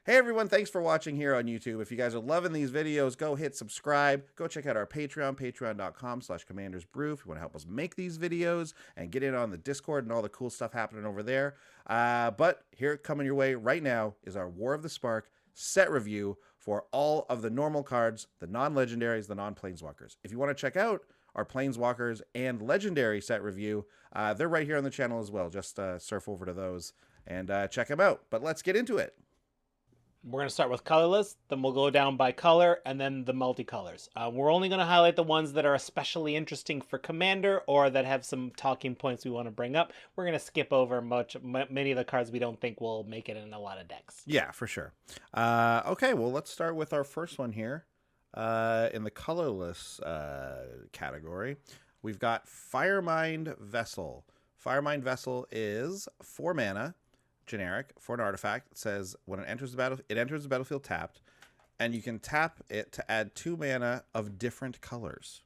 Hey everyone, thanks for watching here on YouTube. If you guys are loving these videos, go hit subscribe. Go check out our Patreon, patreon.com/commandersbrew if you want to help us make these videos and get in on the Discord and all the cool stuff happening over there. But here coming your way right now is our War of the Spark set review for all of the normal cards, the non-legendaries, the non-planeswalkers. If you want to check out our planeswalkers and legendary set review, they're right here on the channel as well. Just surf over to those and check them out. But let's get into it. We're going to start with colorless, then we'll go down by color, and then the multicolors. We're only going to highlight the ones that are especially interesting for Commander or that have some talking points we want to bring up. We're going to skip over many of the cards we don't think will make it in a lot of decks. Yeah, for sure. Okay, well, let's start with our first one here. In the colorless category, we've got Firemind Vessel. Firemind Vessel is 4 mana. Generic for an artifact. It says when it enters the battlefield tapped, and you can tap it to add 2 mana of different colors.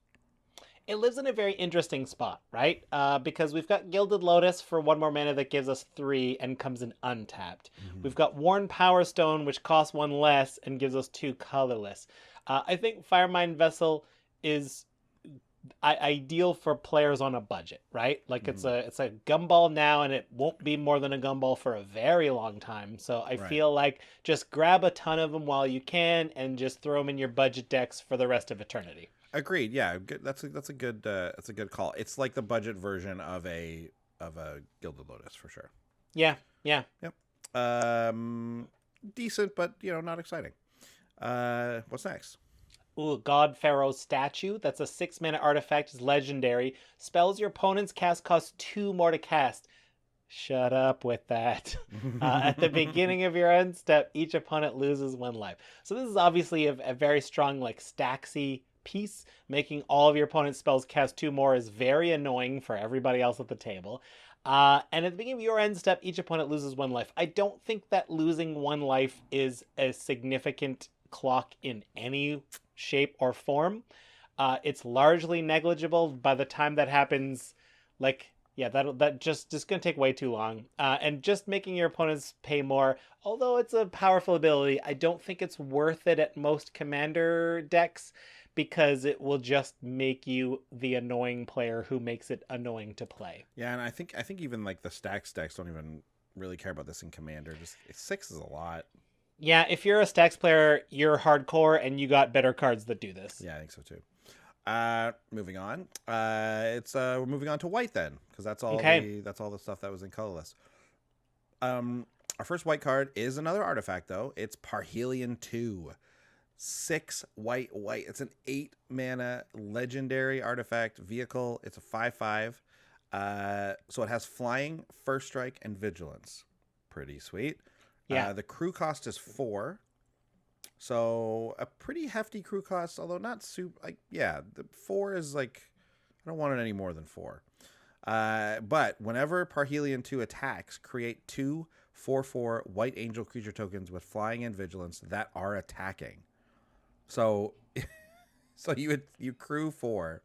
It lives in a very interesting spot, right? Because we've got Gilded Lotus for 1 more mana that gives us 3 and comes in untapped. We've got Worn Power Stone, which costs 1 less and gives us 2 colorless. I think Firemind Vessel is ideal for players on a budget, right? Like it's a gumball now, and it won't be more than a gumball for a very long time. So I feel like just grab a ton of them while you can, and just throw them in your budget decks for the rest of eternity. Agreed. Yeah, that's a good call. It's like the budget version of a Gilded Lotus for sure. Yeah. Yep. Decent, but not exciting. What's next? Ooh, God Pharaoh's Statue. That's a 6 mana artifact. It's legendary. Spells your opponent's cast cost 2 more to cast. Shut up with that. At the beginning of your end step, each opponent loses 1 life. So this is obviously a very strong, like, stacksy piece. Making all of your opponent's spells cast 2 more is very annoying for everybody else at the table. And at the beginning of your end step, each opponent loses 1 life. I don't think that losing 1 life is a significant clock in any shape or form. It's largely negligible. By the time that happens, that just gonna take way too long. And just making your opponents pay more, although it's a powerful ability, I don't think it's worth it at most Commander decks, because it will just make you the annoying player who makes it annoying to play. Yeah, and I think even like the stacks decks don't even really care about this in Commander. Just 6 is a lot. Yeah, if you're a stacks player, you're hardcore, and you got better cards that do this. Yeah, I think so too. Moving on. We're moving on to white then, because that's all the stuff that was in colorless. Our first white card is another artifact though. It's Parhelion 2. 6 white. It's an 8 mana legendary artifact vehicle. It's a 5/5. So it has flying, first strike, and vigilance. Pretty sweet. Yeah. The crew cost is 4. So a pretty hefty crew cost, although not super. The 4 is like, I don't want it any more than 4. But whenever Parhelion 2 attacks, create 2 4/4 white angel creature tokens with flying and vigilance that are attacking. So you crew 4.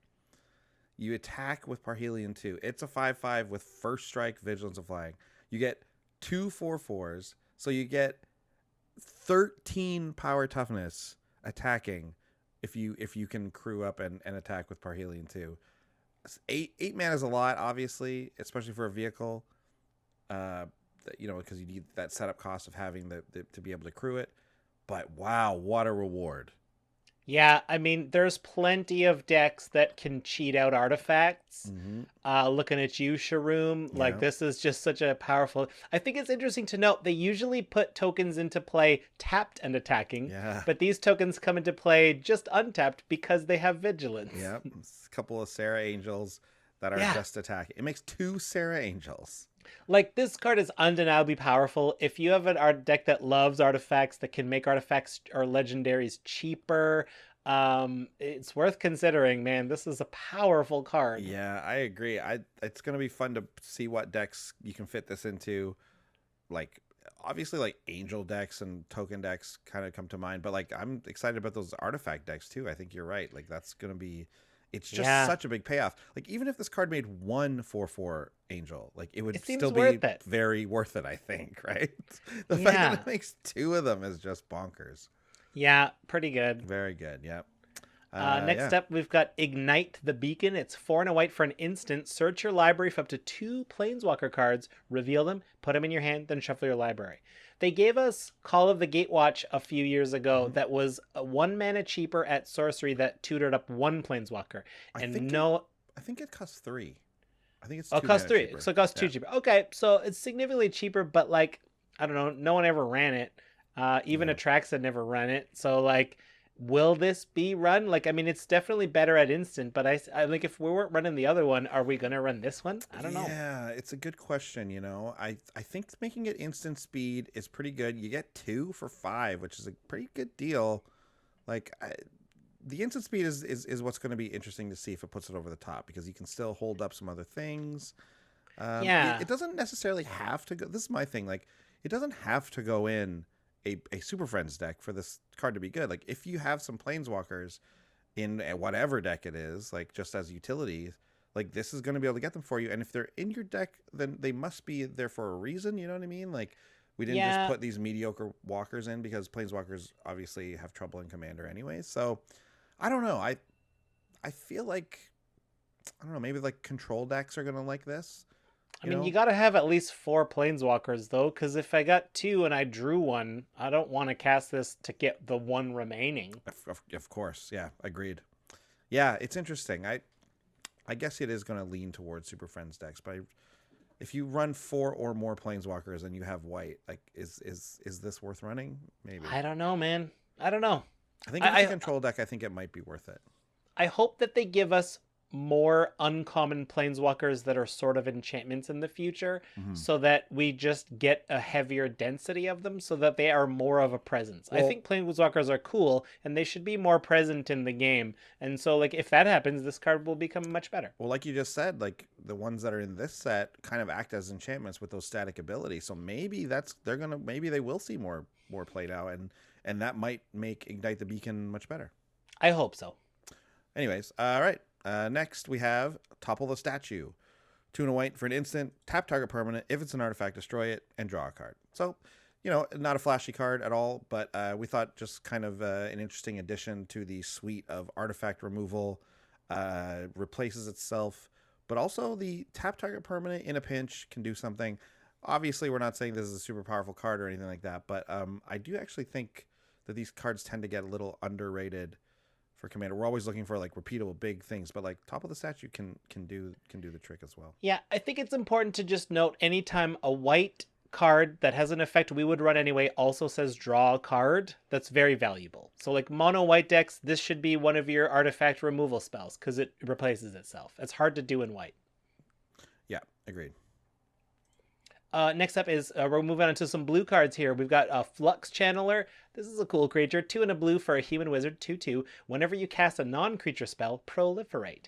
You attack with Parhelion 2. It's a 5/5 with first strike, vigilance, and flying. You get 2 4/4s. So you get 13 power toughness attacking if you can crew up and attack with Parhelion 2. 8 mana is a lot, obviously, especially for a vehicle. Because you need that setup cost of having to be able to crew it. But wow, what a reward. Yeah, I mean, there's plenty of decks that can cheat out artifacts. Looking at you, Sharoom, like this is just such a powerful... I think it's interesting to note they usually put tokens into play tapped and attacking, but these tokens come into play just untapped because they have vigilance. Yep, a couple of Sarah Angels that are just attacking. It makes 2 Sarah Angels. Like, this card is undeniably powerful. If you have an art deck that loves artifacts, that can make artifacts or legendaries cheaper, it's worth considering, man. This is a powerful card. Yeah, I agree. It's going to be fun to see what decks you can fit this into. Like, obviously, like, angel decks and token decks kind of come to mind, but like, I'm excited about those artifact decks too. I think you're right. Like, that's going to be it's just such a big payoff. Like, even if this card made one 4/4 angel, like, it would still be very worth it, I think, right? The fact that it makes 2 of them is just bonkers. Yeah, pretty good. Very good, yep. Next up, we've got Ignite the Beacon. It's 4 and a white for an instant. Search your library for up to 2 Planeswalker cards, reveal them, put them in your hand, then shuffle your library. They gave us Call of the Gatewatch a few years ago that was 1 mana cheaper at sorcery that tutored up 1 Planeswalker. I think it costs 3. I think it's 2 it costs 3. cheaper. So it costs 2 cheaper. Okay, so it's significantly cheaper, but like, I don't know, no one ever ran it. Even Atrax had never run it. So like, will this be run? Like, I mean, it's definitely better at instant, but I like, if we weren't running the other one, are we going to run this one? I don't know. Yeah, it's a good question, you know. I think making it instant speed is pretty good. You get 2 for 5, which is a pretty good deal. Like, the instant speed is what's going to be interesting to see if it puts it over the top, because you can still hold up some other things. It doesn't necessarily have to go. This is my thing. Like, it doesn't have to go in a Super Friends deck for this card to be good. Like, if you have some Planeswalkers in whatever deck it is, like, just as utilities, like, this is going to be able to get them for you. And if they're in your deck, then they must be there for a reason. You know what I mean? Like, we didn't just put these mediocre walkers in because Planeswalkers obviously have trouble in Commander anyways. So, I don't know. I feel like, I don't know, maybe like control decks are going to like this. I mean, you got to have at least 4 Planeswalkers, though, because if I got 2 and I drew 1, I don't want to cast this to get the 1 remaining. Of course. Yeah, agreed. Yeah, it's interesting. I guess it is going to lean towards Super Friends decks, but if you run 4 or more Planeswalkers and you have white, like, is this worth running? Maybe. I don't know, man. I don't know. I think if it's a control deck, I think it might be worth it. I hope that they give us more uncommon Planeswalkers that are sort of enchantments in the future, so that we just get a heavier density of them, so that they are more of a presence. Well, I think Planeswalkers are cool, and they should be more present in the game. And so, like, if that happens, this card will become much better. Well, like you just said, like, the ones that are in this set kind of act as enchantments with those static abilities. So maybe maybe they will see more play now, and that might make Ignite the Beacon much better. I hope so. Anyways, all right. Next, we have Topple the Statue. 2 and a white for an instant. Tap target permanent. If it's an artifact, destroy it and draw a card. So, you know, not a flashy card at all, but we thought just kind of an interesting addition to the suite of artifact removal. Replaces itself, but also the tap target permanent in a pinch can do something. Obviously, we're not saying this is a super powerful card or anything like that, but I do actually think that these cards tend to get a little underrated for Commander. We're always looking for like repeatable big things, but like Topple the Statue can do the trick as well. Yeah, I think it's important to just note anytime a white card that has an effect we would run anyway also says draw a card, that's very valuable. So like mono white decks, this should be one of your artifact removal spells because it replaces itself. It's hard to do in white. Yeah, agreed. Next up is we're moving on to some blue cards here. We've got a Flux Channeler. This is a cool creature. 2 and a blue for a human wizard. 2/2. Whenever you cast a non-creature spell, proliferate.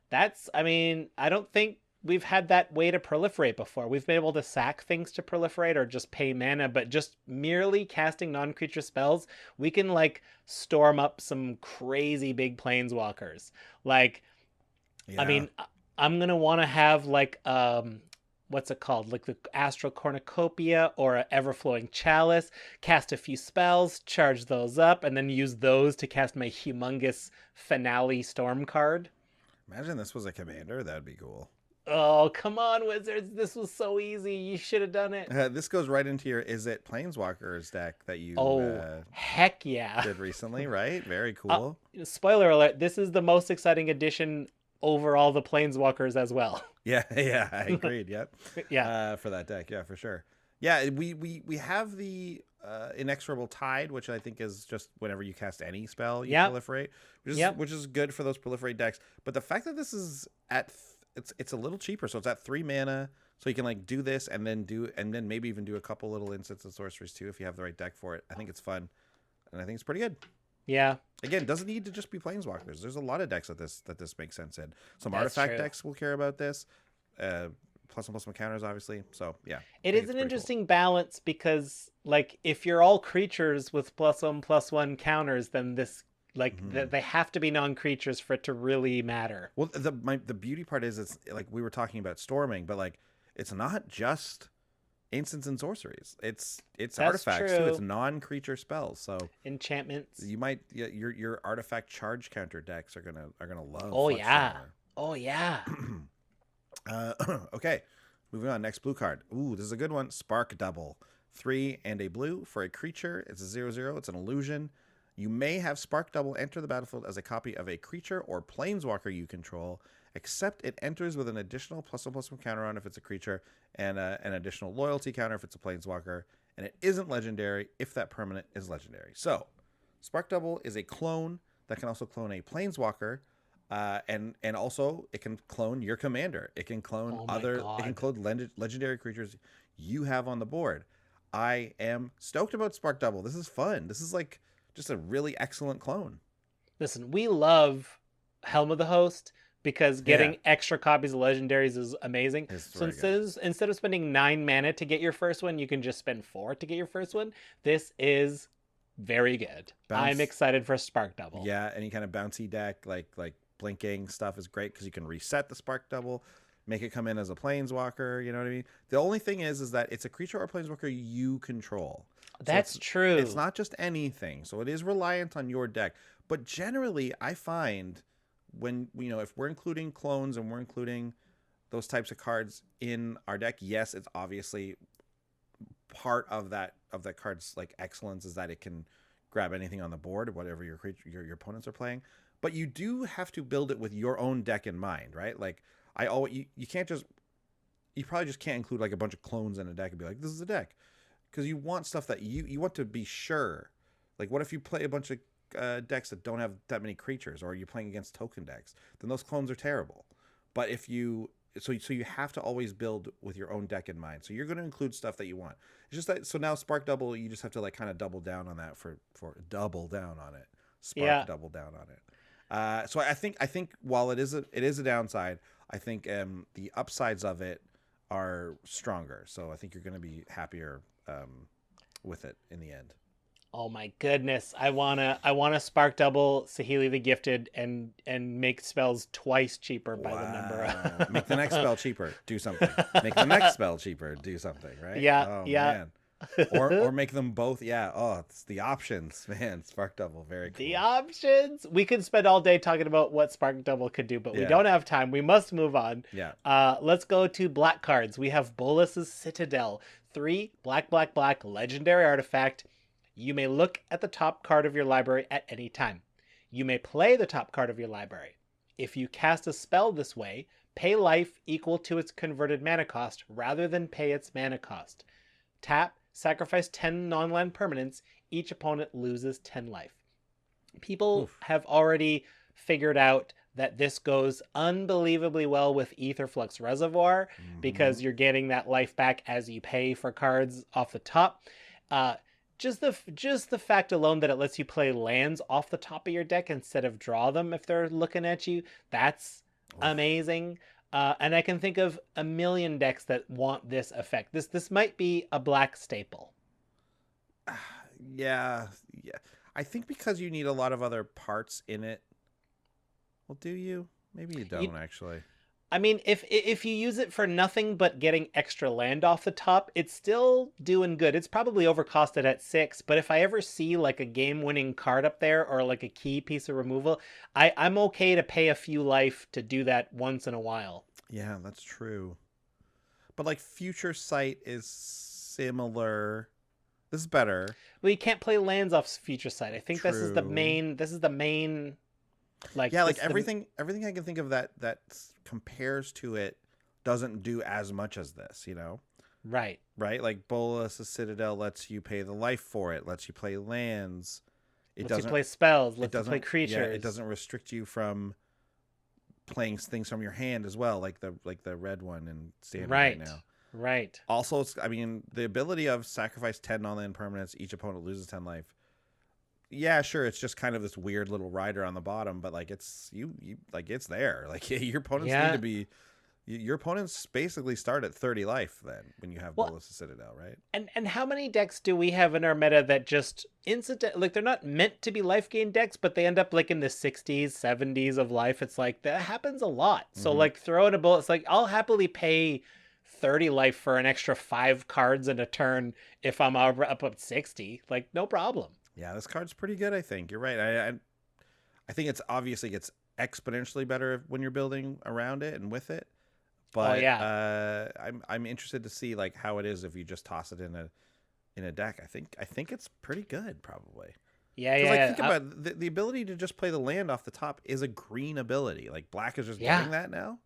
That's, I mean, I don't think we've had that way to proliferate before. We've been able to sack things to proliferate or just pay mana, but just merely casting non-creature spells, we can like storm up some crazy big planeswalkers. Like, yeah. I mean, I'm going to want to have like, what's it called? Like the Astral Cornucopia or an Everflowing Chalice, cast a few spells, charge those up, and then use those to cast my humongous Finale Storm card. Imagine this was a commander. That'd be cool. Oh, come on, Wizards. This was so easy. You should have done it. This goes right into your Is It Planeswalkers deck that you heck yeah. did recently, right? Very cool. Spoiler alert, this is the most exciting addition over all the Planeswalkers as well. Yeah, I agreed. Yep. Yeah. For that deck, yeah, for sure. Yeah, we have the Inexorable Tide, which I think is just whenever you cast any spell, you proliferate, which is good for those proliferate decks. But the fact that this is at it's a little cheaper, so it's at 3 mana, so you can like do this and then maybe even do a couple little instants and sorceries too if you have the right deck for it. I think it's fun, and I think it's pretty good. Yeah. Again, doesn't need to just be planeswalkers. There's a lot of decks that this makes sense in. Some artifact decks will care about this. +1/+1 counters, obviously. So yeah, it is an interesting balance because like if you're all creatures with +1/+1 counters, then this Like they have to be non-creatures for it to really matter. Well, the beauty part is it's like we were talking about storming, but like it's not just instants and sorceries. It's That's artifacts too. true. It's non-creature spells. So Enchantments. you might your artifact charge counter decks are gonna love. Oh Flux yeah. Summoner. Oh yeah. Okay, moving on. Next blue card. Ooh, this is a good one. Spark Double. 3 and a blue for a creature. It's a 0/0. It's an illusion. You may have Spark Double enter the battlefield as a copy of a creature or planeswalker you control, except it enters with an additional +1/+1 counter on if it's a creature, and an additional loyalty counter if it's a planeswalker, and it isn't legendary if that permanent is legendary. So, Spark Double is a clone that can also clone a planeswalker, and also it can clone your commander. It can clone it can clone legendary creatures you have on the board. I am stoked about Spark Double. This is fun. This is like just a really excellent clone. Listen, we love Helm of the Host because getting extra copies of legendaries is amazing. So instead of spending 9 mana to get your first one, you can just spend 4 to get your first one. This is very good. I'm excited for Spark Double. Yeah, any kind of bouncy deck like blinking stuff is great because you can reset the Spark Double, make it come in as a planeswalker. You know what I mean? The only thing is that it's a creature or planeswalker you control. That's true. It's not just anything. So it is reliant on your deck. But generally, I find when, if we're including clones and we're including those types of cards in our deck, yes, it's obviously part of that card's like excellence is that it can grab anything on the board, whatever your opponents are playing. But you do have to build it with your own deck in mind, right? Like you can't just, you probably just can't include like a bunch of clones in a deck and be like, this is a deck. Because you want stuff that you want to be sure. Like, what if you play a bunch of decks that don't have that many creatures, or you're playing against token decks? Then those clones are terrible. But if you so you have to always build with your own deck in mind. So you're going to include stuff that you want. It's just that, so now Spark Double, you just have to like kind of double down on that for double down on it. Double down on it. So I think while it is a downside, I think the upsides of it are stronger. So I think you're going to be happier with it in the end. Oh my goodness. I wanna Spark Double Saheeli the Gifted and make spells twice cheaper by the number. Make the next spell cheaper, do something. Make the next spell cheaper, do something, right? Yeah. Man. or make them both. Yeah. Oh, it's the options, man. Spark Double, very cool. The options. We could spend all day talking about what Spark Double could do, but we don't have time. We must move on. Yeah. Let's go to black cards. We have Bolas's Citadel. 3 black, legendary artifact. You may look at the top card of your library at any time. You may play the top card of your library. If you cast a spell this way, pay life equal to its converted mana cost rather than pay its mana cost. Tap, sacrifice 10 non-land permanents. Each opponent loses 10 life. People have already figured out that this goes unbelievably well with Aetherflux Reservoir because you're getting that life back as you pay for cards off the top. Just the fact alone that it lets you play lands off the top of your deck instead of draw them if they're looking at you, that's amazing. And I can think of a million decks that want this effect. This might be a black staple. Yeah. I think because you need a lot of other parts in it. Well, do you? Maybe you don't, actually. I mean, if you use it for nothing but getting extra land off the top, it's still doing good. It's probably overcosted at 6, but if I ever see like a game-winning card up there or like a key piece of removal, I'm okay to pay a few life to do that once in a while. Yeah, that's true. But like Future Sight is similar. This is better. Well, you can't play lands off Future Sight. I think this is the main. Like everything I can think of that compares to it doesn't do as much as this, Right. Like Bolas' Citadel lets you pay the life for it, lets you play lands. It lets you play spells, lets you play creatures. Yeah, it doesn't restrict you from playing things from your hand as well, like the red one in Standard right now. Right. Also, the ability of sacrifice 10 non-land permanents, each opponent loses 10 life. Yeah, sure. It's just kind of this weird little rider on the bottom, but like it's you like it's there. Like your opponents need to be Your opponents basically start at 30 life then when you have Bolas' Citadel, right? And how many decks do we have in our meta that just like they're not meant to be life gain decks, but they end up like in the 60s, 70s of life? It's like that happens a lot. So like throw in a bullet. It's like I'll happily pay 30 life for an extra 5 cards in a turn if I'm up at 60. Like no problem. Yeah, this card's pretty good, I think. You're right. I think it's obviously gets exponentially better when you're building around it and with it. But I'm interested to see like how it is if you just toss it in a deck. I think it's pretty good, probably. Yeah. Think about the ability to just play the land off the top is a green ability. Like black is just getting that now.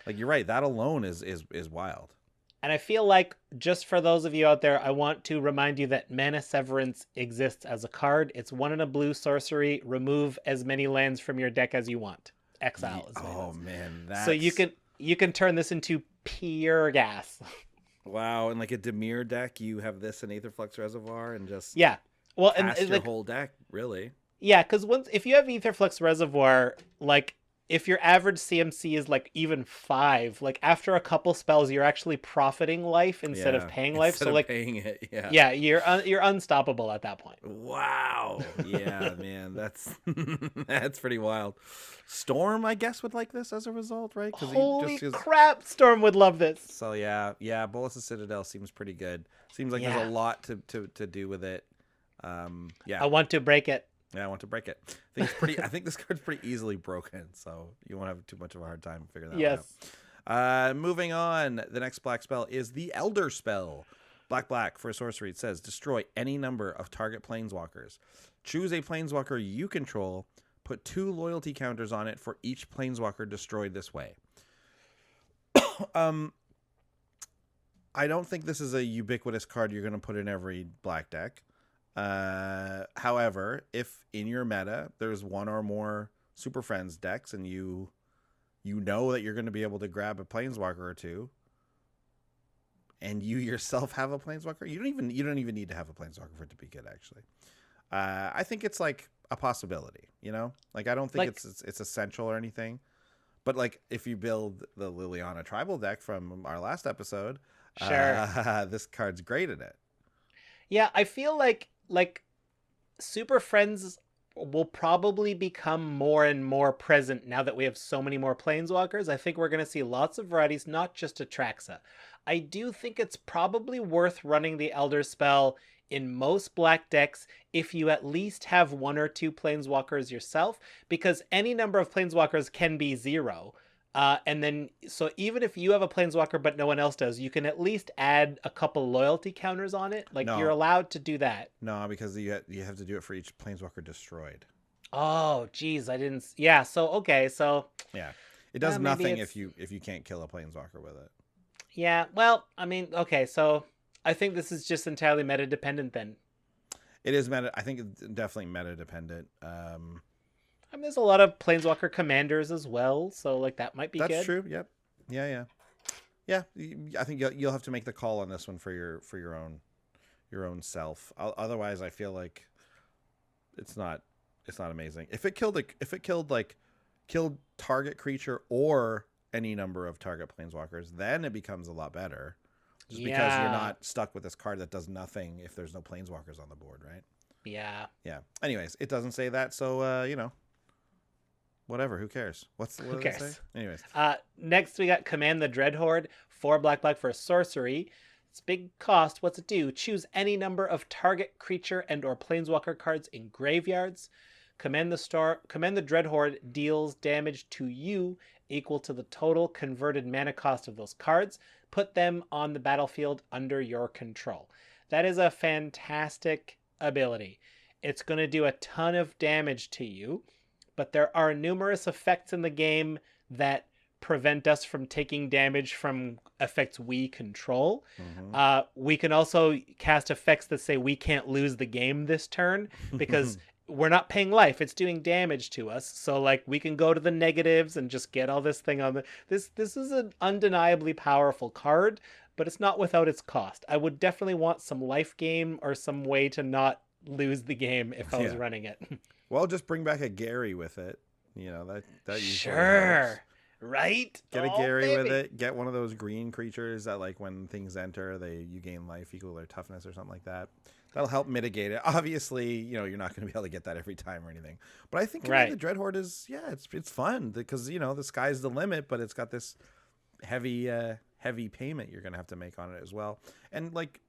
Like you're right, that alone is wild. And I feel like, just for those of you out there, I want to remind you that Mana Severance exists as a card. It's 1 in a blue sorcery. Remove as many lands from your deck as you want. Exile as many lands. Man, so you can turn this into pure gas. Wow, and like a Dimir deck, you have this in Aetherflux Reservoir and just well, cast and your like, whole deck, really. Yeah, because if you have Aetherflux Reservoir, like if your average CMC is like even 5, like after a couple spells, you're actually profiting life instead of paying life. Instead so of like paying it, yeah, you're unstoppable at that point. Wow, yeah, man, that's that's pretty wild. Storm, I guess, would like this as a result, right? Holy crap, Storm would love this. So yeah, Bolas' Citadel seems pretty good. Seems like there's a lot to do with it. I want to break it. Yeah, I want to break it. I think this card's pretty easily broken, so you won't have too much of a hard time figuring that out. Moving on, the next black spell is the Elderspell. Black for a sorcery. It says destroy any number of target planeswalkers. Choose a planeswalker you control. Put 2 loyalty counters on it for each planeswalker destroyed this way. I don't think this is a ubiquitous card you're going to put in every black deck. However, if in your meta there's one or more Super Friends decks and you know that you're going to be able to grab a planeswalker or two, and you yourself have a planeswalker, you don't even need to have a planeswalker for it to be good, actually. I think it's like a possibility, you know? Like I don't think it's essential or anything. But like if you build the Liliana tribal deck from our last episode, this card's great in it. Yeah, I feel like Super Friends will probably become more and more present now that we have so many more planeswalkers. I think we're going to see lots of varieties, not just Atraxa. I do think it's probably worth running the Elderspell in most black decks if you at least have 1 or 2 planeswalkers yourself, because any number of planeswalkers can be 0. And then, so even if you have a planeswalker but no one else does, you can at least add a couple loyalty counters on it. Like you're allowed to do that. No, because you have to do it for each planeswalker destroyed. Oh, geez, I didn't. Yeah, so okay, so yeah, it does nothing if you can't kill a planeswalker with it. Yeah, well, I mean, okay, so I think this is just entirely meta dependent then. It is meta. I think it's definitely meta dependent. I mean, there's a lot of planeswalker commanders as well, so like that might be good. That's true. Yep. Yeah. I think you'll have to make the call on this one for your own self. Otherwise, I feel like it's not amazing. If it killed target creature or any number of target planeswalkers, then it becomes a lot better. Just because you're not stuck with this card that does nothing if there's no planeswalkers on the board, right? Yeah. Anyways, it doesn't say that, so whatever. Who cares? Who cares? Anyways. Next we got Command the Dreadhorde. 4 black for a sorcery. It's big cost. What's it do? Choose any number of target creature and or planeswalker cards in graveyards. Command the Dreadhorde deals damage to you equal to the total converted mana cost of those cards. Put them on the battlefield under your control. That is a fantastic ability. It's going to do a ton of damage to you, but there are numerous effects in the game that prevent us from taking damage from effects we control. Mm-hmm. We can also cast effects that say we can't lose the game this turn because we're not paying life. It's doing damage to us. So like we can go to the negatives and just get all this thing on the... This is an undeniably powerful card, but it's not without its cost. I would definitely want some life game or some way to not lose the game if I was running it. Well, just bring back a Gary with it. That usually sure. helps. Right? Get a Oh, Gary with baby. it. Get one of those green creatures that, like, when things enter, you gain life equal to their toughness or something like that. That'll help mitigate it. Obviously, you're not going to be able to get that every time or anything. But I think Right. the Dreadhorde is, it's fun because the sky's the limit, but it's got this heavy payment you're going to have to make on it as well. And like,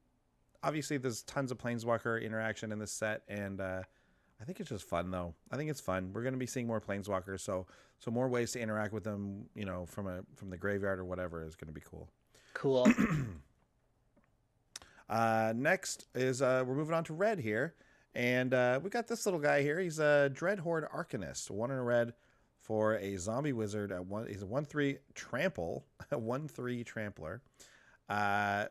obviously, there's tons of Planeswalker interaction in this set, and I think it's just fun though. I think it's fun. We're going to be seeing more Planeswalkers, so more ways to interact with them, from the graveyard or whatever is going to be cool. Cool. Next is we're moving on to red here, and we got this little guy here. He's a Dreadhorde Arcanist, 1 in a red for a zombie wizard at one. He's a 1/3 trample, a 1/3 trampler.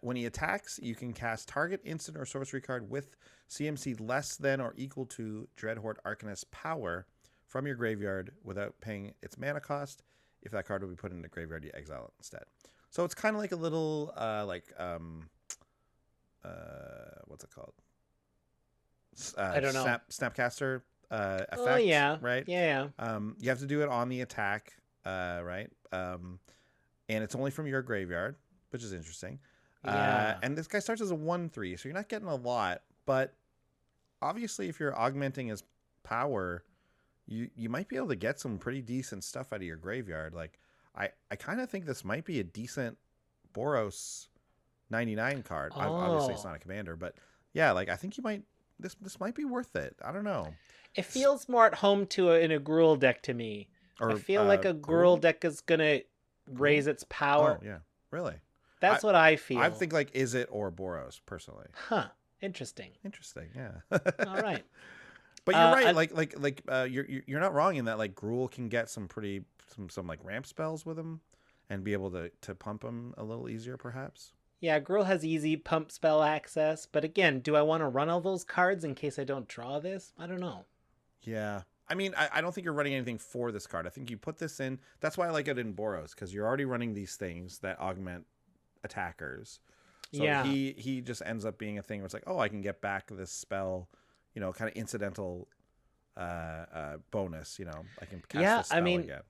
When he attacks, you can cast target instant or sorcery card with CMC less than or equal to Dreadhorde Arcanist's power from your graveyard without paying its mana cost. If that card will be put in the graveyard, you exile it instead. So it's kind of like a little what's it called? I don't know. Snapcaster effect. Oh yeah. Right. Yeah. You have to do it on the attack. Right. And it's only from your graveyard, which is interesting. Yeah. And this guy starts as a 1/3, so you're not getting a lot. But obviously, if you're augmenting his power, you might be able to get some pretty decent stuff out of your graveyard. Like, I kind of think this might be a decent Boros 99 card. Obviously, it's not a commander, but yeah, like I think you might. This might be worth it. I don't know. It feels more at home in a Gruul deck to me. Or, I feel like a Gruul deck is gonna raise its power. Oh yeah, really. That's what I feel. I think like is it or Boros personally. Huh. Interesting. Yeah. All right. But you're right. You're not wrong in that. Like Gruul can get some like ramp spells with him, and be able to pump him a little easier, perhaps. Yeah, Gruul has easy pump spell access, but again, do I want to run all those cards in case I don't draw this? I don't know. Yeah. I mean, I don't think you're running anything for this card. I think you put this in. That's why I like it in Boros, because you're already running these things that augment attackers. So yeah. He just ends up being a thing where it's like, oh, I can get back this spell, kind of incidental bonus. I can cast this spell again.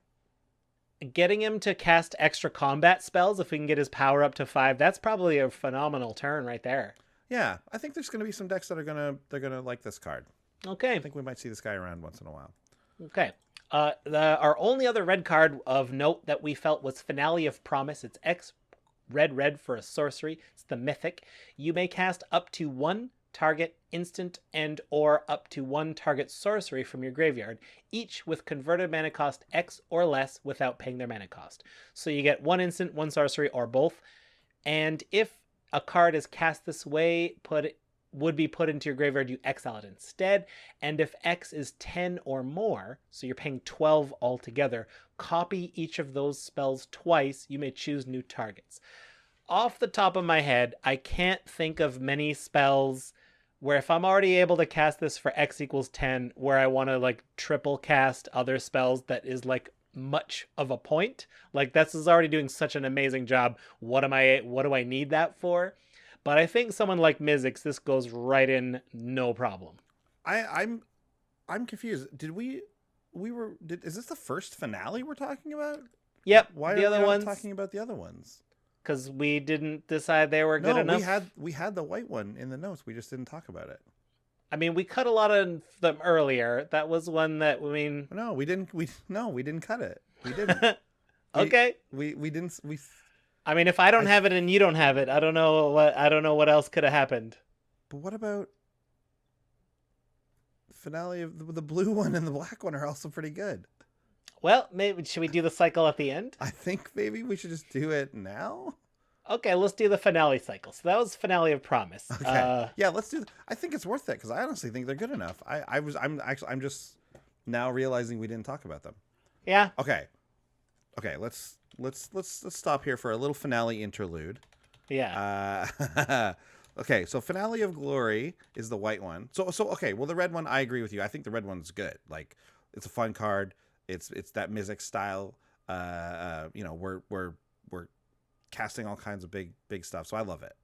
Getting him to cast extra combat spells, if we can get his power up to 5, that's probably a phenomenal turn right there. Yeah, I think there's going to be some decks that they're gonna like this card. Okay. I think we might see this guy around once in a while. Okay. Our only other red card of note that we felt was Finale of Promise. It's X red for a sorcery. It's the Mythic. You may cast up to 1 target instant and or up to 1 target sorcery from your graveyard, each with converted mana cost X or less without paying their mana cost. So you get 1 instant, 1 sorcery, or both. And if a card is cast this way, would be put into your graveyard, you exile it instead. And if X is 10 or more, so you're paying 12 altogether, copy each of those spells twice. You may choose new targets. Off the top of my head, I can't think of many spells where if I'm already able to cast this for X equals 10, where I want to like triple cast other spells that is like much of a point. Like this is already doing such an amazing job. What do I need that for? But I think someone like Mizzix, this goes right in, no problem. I'm confused. Is this the first finale we're talking about? Yep. Why the are other we ones not talking about the other ones? Because we didn't decide they were good enough. we had the white one in the notes. We just didn't talk about it. I mean, we cut a lot of them earlier. That was one that No, we didn't. We didn't cut it. We didn't. Okay. We didn't. I mean, if I don't have it and you don't have it, I don't know what else could have happened. But what about finale of the blue one and the black one are also pretty good. Well, maybe should we do the cycle at the end? I think maybe we should just do it now. Okay, let's do the finale cycle. So that was Finale of Promise. Okay. Yeah, let's do. I think it's worth it because I honestly think they're good enough. I'm just now realizing we didn't talk about them. Yeah. Okay. Let's stop here for a little finale interlude. Yeah. Okay, so Finale of Glory is the white one. So okay, well the red one I agree with you. I think the red one's good. Like it's a fun card. It's that Mizzix style. We're casting all kinds of big stuff, so I love it.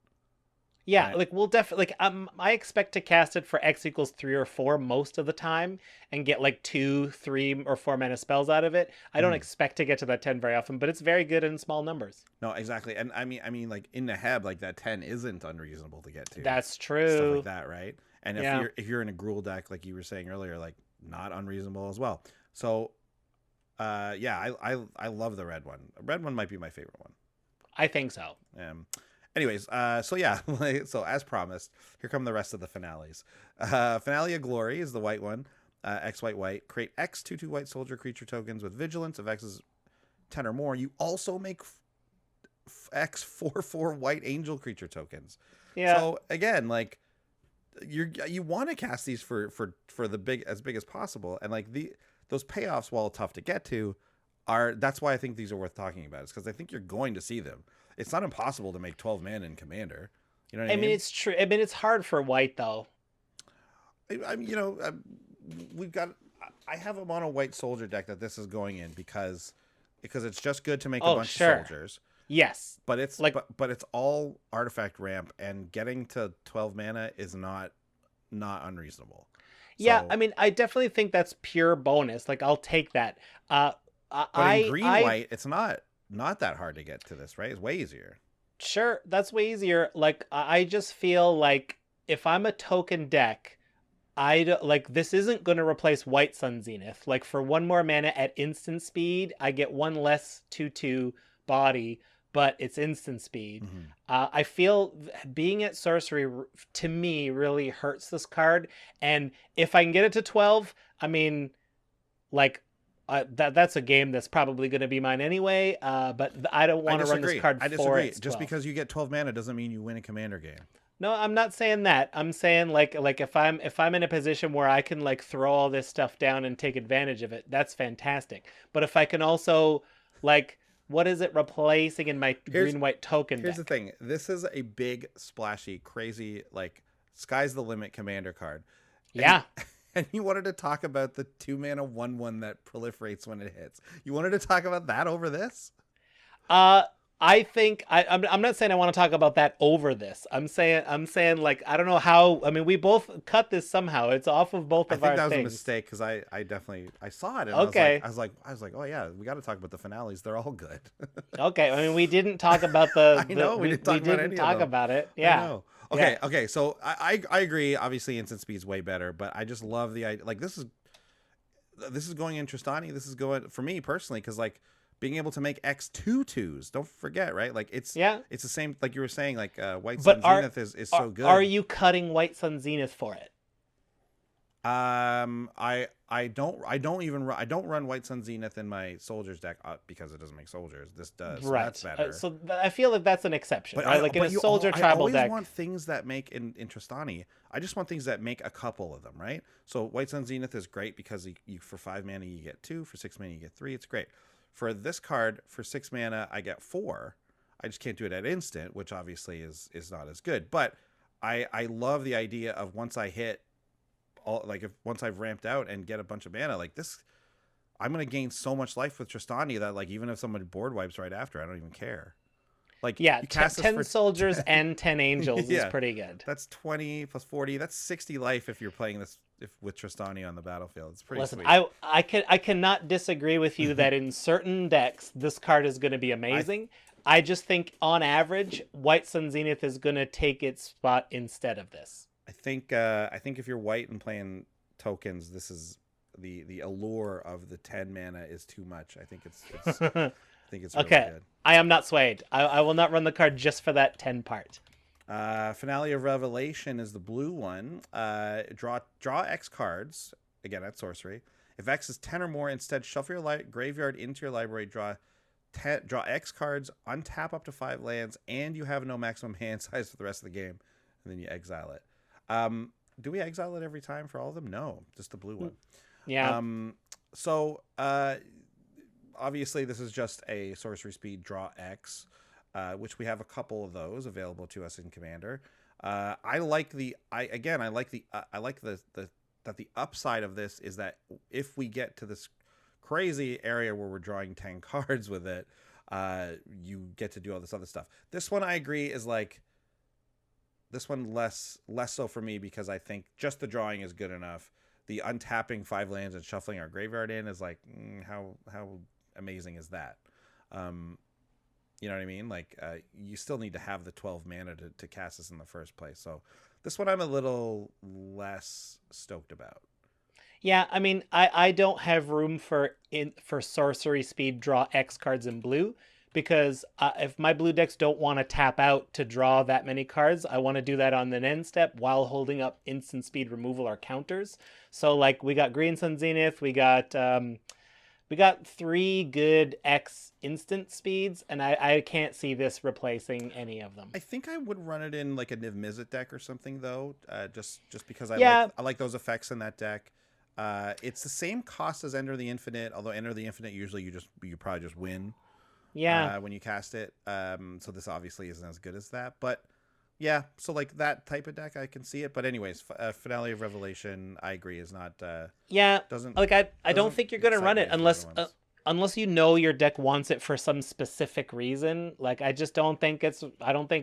Yeah, right? like we'll definitely like I expect to cast it for X equals 3 or 4 most of the time and get like 2, 3, or 4 mana spells out of it. I don't Mhm. expect to get to that 10 very often, but it's very good in small numbers. No, exactly. And I mean, like in the Heb, like that 10 isn't unreasonable to get to. That's Stuff like true. that, right? And if Yeah. you're in a Gruul deck, like you were saying earlier, like not unreasonable as well. So, yeah, I love the red one. Red one might be my favorite one. I think so. Anyways, so yeah, so as promised, here come the rest of the finales. Finale of Glory is the white one. X white white. Create X 2/2 white soldier creature tokens with vigilance. If X is 10 or more, you also make X 4/4 white angel creature tokens. Yeah. So again, like you want to cast these for the big as possible, and like those payoffs, while tough to get to, that's why I think these are worth talking about. It's because I think you're going to see them. It's not impossible to make 12 mana in Commander. You know what I I mean? mean, it's true. I mean, it's hard for white though. We've got. I have a mono white soldier deck that this is going in because it's just good to make a bunch of soldiers. Yes. But it's like but it's all artifact ramp, and getting to 12 mana is not unreasonable. yeah, So, I mean, I definitely think that's pure bonus. Like I'll take that. but in green white, it's not that hard to get to this, right? It's way easier. Sure, that's way easier. Like I just feel like if I'm a token deck, like this isn't going to replace White Sun Zenith. Like for 1 more mana at instant speed, I get 1 less 2/2 body, but it's instant speed. Mm-hmm. I feel being at sorcery to me really hurts this card, and if I can get it to 12, I mean, like that's a game that's probably going to be mine anyway. But I don't want to run this card. I disagree. Just 12. Because you get 12 mana doesn't mean you win a Commander game. No, I'm not saying that. I'm saying like if I'm in a position where I can like throw all this stuff down and take advantage of it, that's fantastic. But if I can also like what is it replacing in my green white token Here's deck? the thing. This is a big, splashy, crazy, like sky's the limit Commander card. Yeah. And you wanted to talk about the 2 mana 1/1 that proliferates when it hits. You wanted to talk about that over this? I think I'm not saying I want to talk about that over this. I'm saying like I don't know how. I mean, we both cut this somehow. It's off of both of our things. I think that was a mistake because I definitely saw it and okay. I was like oh yeah, we got to talk about the finales. They're all good. Okay, I mean we didn't talk about the. I know we didn't talk about it. Yeah. I know. Okay, yeah. Okay. So I agree. Obviously, instant speed's way better, but I just love the idea. Like this is going in Tristani. This is going for me personally because like. Being able to make X 2/2s, don't forget, right? Like it's the same, like you were saying, like White Sun Zenith is so good. Are you cutting White Sun Zenith for it? I don't run White Sun Zenith in my soldiers deck because it doesn't make soldiers. This does, so right? That's better. So I feel like that's an exception, but right? Like in a soldier tribal deck. I always want things that make in Tristani. I just want things that make a couple of them, right? So White Sun Zenith is great because you for 5 mana you get 2, for 6 mana you get 3. It's great. For this card, for 6 mana, I get 4. I just can't do it at instant, which obviously is not as good. But I love the idea of once I hit once I've ramped out and get a bunch of mana, like this, I'm gonna gain so much life with Tristani that like even if someone board wipes right after, I don't even care. Like yeah, 10 soldiers and 10 angels is pretty good. That's 20 plus 40. That's 60 life if you're playing this with Tristani on the battlefield. It's pretty sweet. I cannot disagree with you that in certain decks this card is going to be amazing. I just think on average White Sun Zenith is going to take its spot instead of this. I think if you're white and playing tokens, this is the allure of the 10 mana is too much. I think it's really okay. Good. I am not swayed. I will not run the card just for that 10 part. Finale of Revelation is the blue one. Draw X cards, again at sorcery. If X is 10 or more, instead shuffle your graveyard into your library, draw X cards, untap up to 5 lands, and you have no maximum hand size for the rest of the game, and then you exile it. Do we exile it every time for all of them? No, just the blue one. Yeah. So obviously this is just a sorcery speed draw X. Which we have a couple of those available to us in Commander. I like the that the upside of this is that if we get to this crazy area where we're drawing 10 cards with it, you get to do all this other stuff. This one I agree is like This one less so for me because I think just the drawing is good enough. The untapping 5 lands and shuffling our graveyard in is like, how amazing is that? You know what I mean? Like, you still need to have the 12 mana to cast this in the first place. So this one I'm a little less stoked about. Yeah, I mean, I don't have room for sorcery speed draw X cards in blue, because if my blue decks don't want to tap out to draw that many cards, I want to do that on the end step while holding up instant speed removal or counters. So like we got Green Sun Zenith, we got 3 good X instant speeds, and I can't see this replacing any of them. I think I would run it in like a Niv Mizzet deck or something though, just because I like those effects in that deck. It's the same cost as Enter the Infinite, although Enter the Infinite usually you probably just win. Yeah. When you cast it. So this obviously isn't as good as that, but yeah. So like that type of deck, I can see it. But anyways, Finale of Revelation, I agree, is not. Doesn't like I don't think you're gonna run it unless you know your deck wants it for some specific reason. Like I just don't think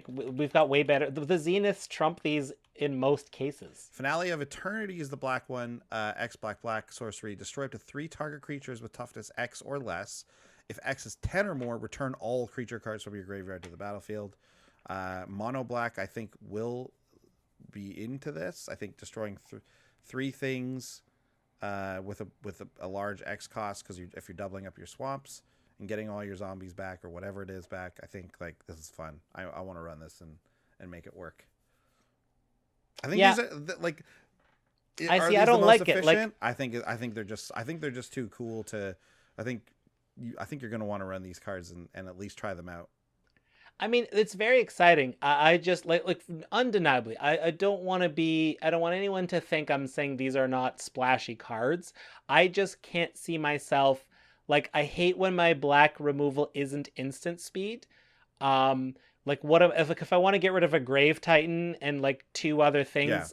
we've got way better. The Zeniths trump these in most cases. Finale of Eternity is the black one. X black sorcery. Destroy up to 3 target creatures with toughness X or less. If X is 10 or more, return all creature cards from your graveyard to the battlefield. Mono black, I think, will be into this. I think destroying 3 things with a large X cost, because if you're doubling up your swamps and getting all your zombies back or whatever it is back, I think like this is fun. I want to run this and make it work. I think these are like. I don't like it. Like I think they're just too cool to. I think you're going to want to run these cards and at least try them out. I mean, it's very exciting. I just like undeniably, I don't want anyone to think I'm saying these are not splashy cards. I just can't see myself, like, I hate when my black removal isn't instant speed. Like what if I want to get rid of a Grave Titan and like 2 other things,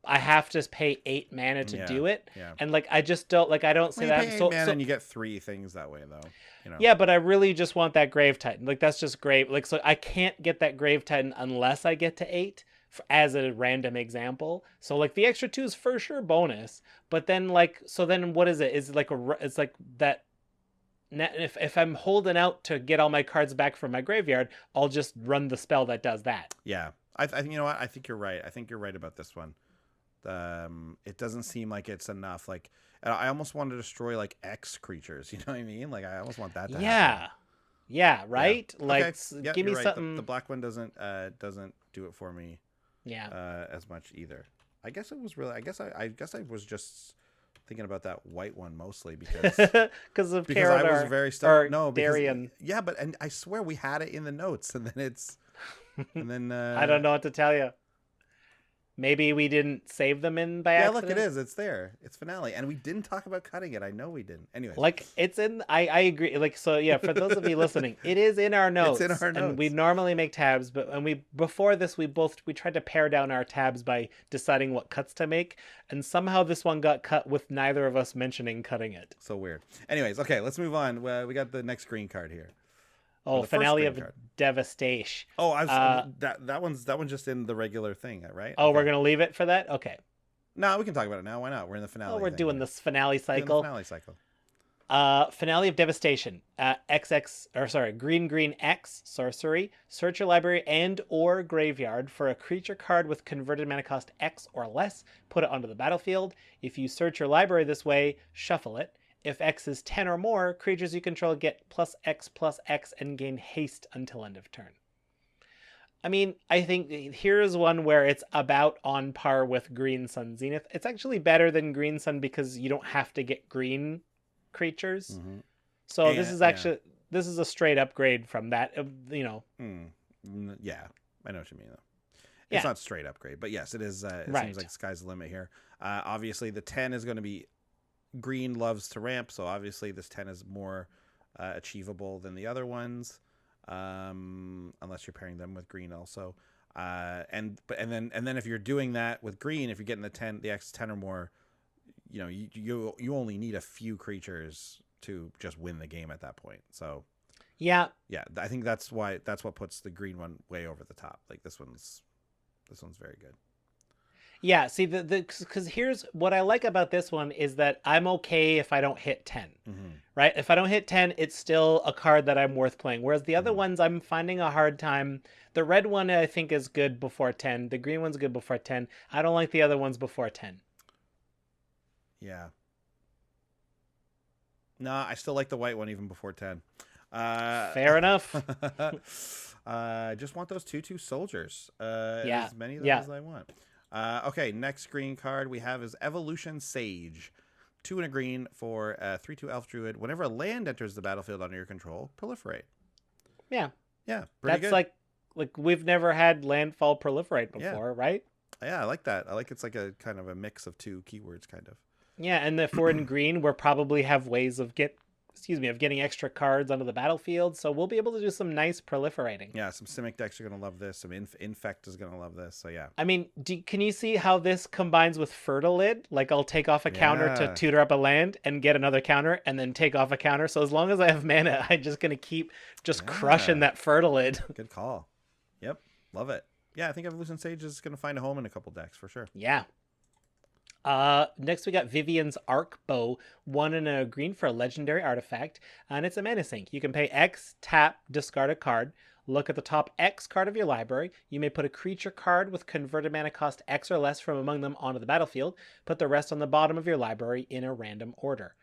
I have to pay 8 mana to do it. Yeah. And like I just don't like, I don't see that. Pay 8 mana and you get 3 things that way though. You know. Yeah, but I really just want that Grave Titan. Like that's just great. Like so I can't get that Grave Titan unless I get to 8 as a random example. So like the extra 2 is for sure bonus, but then like so then what is it? Is it like it's like that. If I'm holding out to get all my cards back from my graveyard, I'll just run the spell that does that. Yeah, I think you know what? I think you're right. I think you're right about this one. It doesn't seem like it's enough. Like I almost want to destroy like X creatures. You know what I mean? Like I almost want that to happen. Yeah, right. Yeah. Like okay. give me something. The black one doesn't do it for me. Yeah. As much either. I guess it was really. I guess I was just thinking about that white one mostly because of I was very stuck. No, Darian. Yeah, but and I swear we had it in the notes, and then I don't know what to tell you. Maybe we didn't save them in by accident. Yeah, look, it is. It's there. It's Finale, and we didn't talk about cutting it. I know we didn't. Anyway, like it's in. I agree. Like so, yeah. For those of you listening, it is in our notes. It's in our notes. And we normally make tabs, but before this, we tried to pare down our tabs by deciding what cuts to make, and somehow this one got cut with neither of us mentioning cutting it. So weird. Anyways, okay, let's move on. We got the next green card here. Oh, Finale of Devastation. Oh, that one's just in the regular thing, right? Oh, okay. We're gonna leave it for that. Okay. No, we can talk about it now. Why not? We're in the finale. Oh, we're doing this finale cycle. Finale of Devastation. Green X sorcery. Search your library and or graveyard for a creature card with converted mana cost X or less. Put it onto the battlefield. If you search your library this way, shuffle it. If X is 10 or more, creatures you control get +X and gain haste until end of turn. I mean, I think here's one where it's about on par with Green Sun Zenith. It's actually better than Green Sun because you don't have to get green creatures. Mm-hmm. So this is a straight upgrade from that, you know. Yeah, I know what you mean though. It's not straight upgrade, but yes, it is. It seems like the sky's the limit here. Obviously, the 10 is going to be. Green loves to ramp, so obviously this 10 is more achievable than the other ones, unless you're pairing them with green also. And then if you're doing that with green, if you're getting the X 10 or more, you know you only need a few creatures to just win the game at that point. So yeah, I think that's what puts the green one way over the top. Like this one's This one's very good. Yeah, see, because here's what I like about this one is that I'm okay if I don't hit 10, right? If I don't hit 10, it's still a card that I'm worth playing. Whereas the other ones, I'm finding a hard time. The red one, I think, is good before 10. The green one's good before 10. I don't like the other ones before 10. Yeah. Nah, I still like the white one even before 10. Fair enough. I just want those 2/2 soldiers. Yeah. As many of them as I want. Okay, next green card we have is Evolution Sage. 2 and a green for a 3/2 elf druid. Whenever a land enters the battlefield under your control, proliferate. Yeah. Yeah, pretty That's good. like we've never had landfall proliferate before, right? Yeah, I like that. I like it's like a kind of a mix of 2 keywords, kind of. Yeah, and if we're in green, we'll probably have ways of getting extra cards onto the battlefield, so we'll be able to do some nice proliferating. Yeah, some Simic decks are going to love this. Some Infect is going to love this, so yeah. I mean, can you see how this combines with Fertilid? Like, I'll take off a counter to tutor up a land and get another counter, and then take off a counter. So as long as I have mana, I'm just going to keep crushing that Fertilid. Good call. Yep, love it. Yeah, I think Evolution Sage is going to find a home in a couple decks for sure. Yeah. Next we got Vivian's Arc Bow, 1 and a green for a legendary artifact, and it's a mana sink. You can pay X, tap, discard a card, look at the top X card of your library. You may put a creature card with converted mana cost X or less from among them onto the battlefield. Put the rest on the bottom of your library in a random order.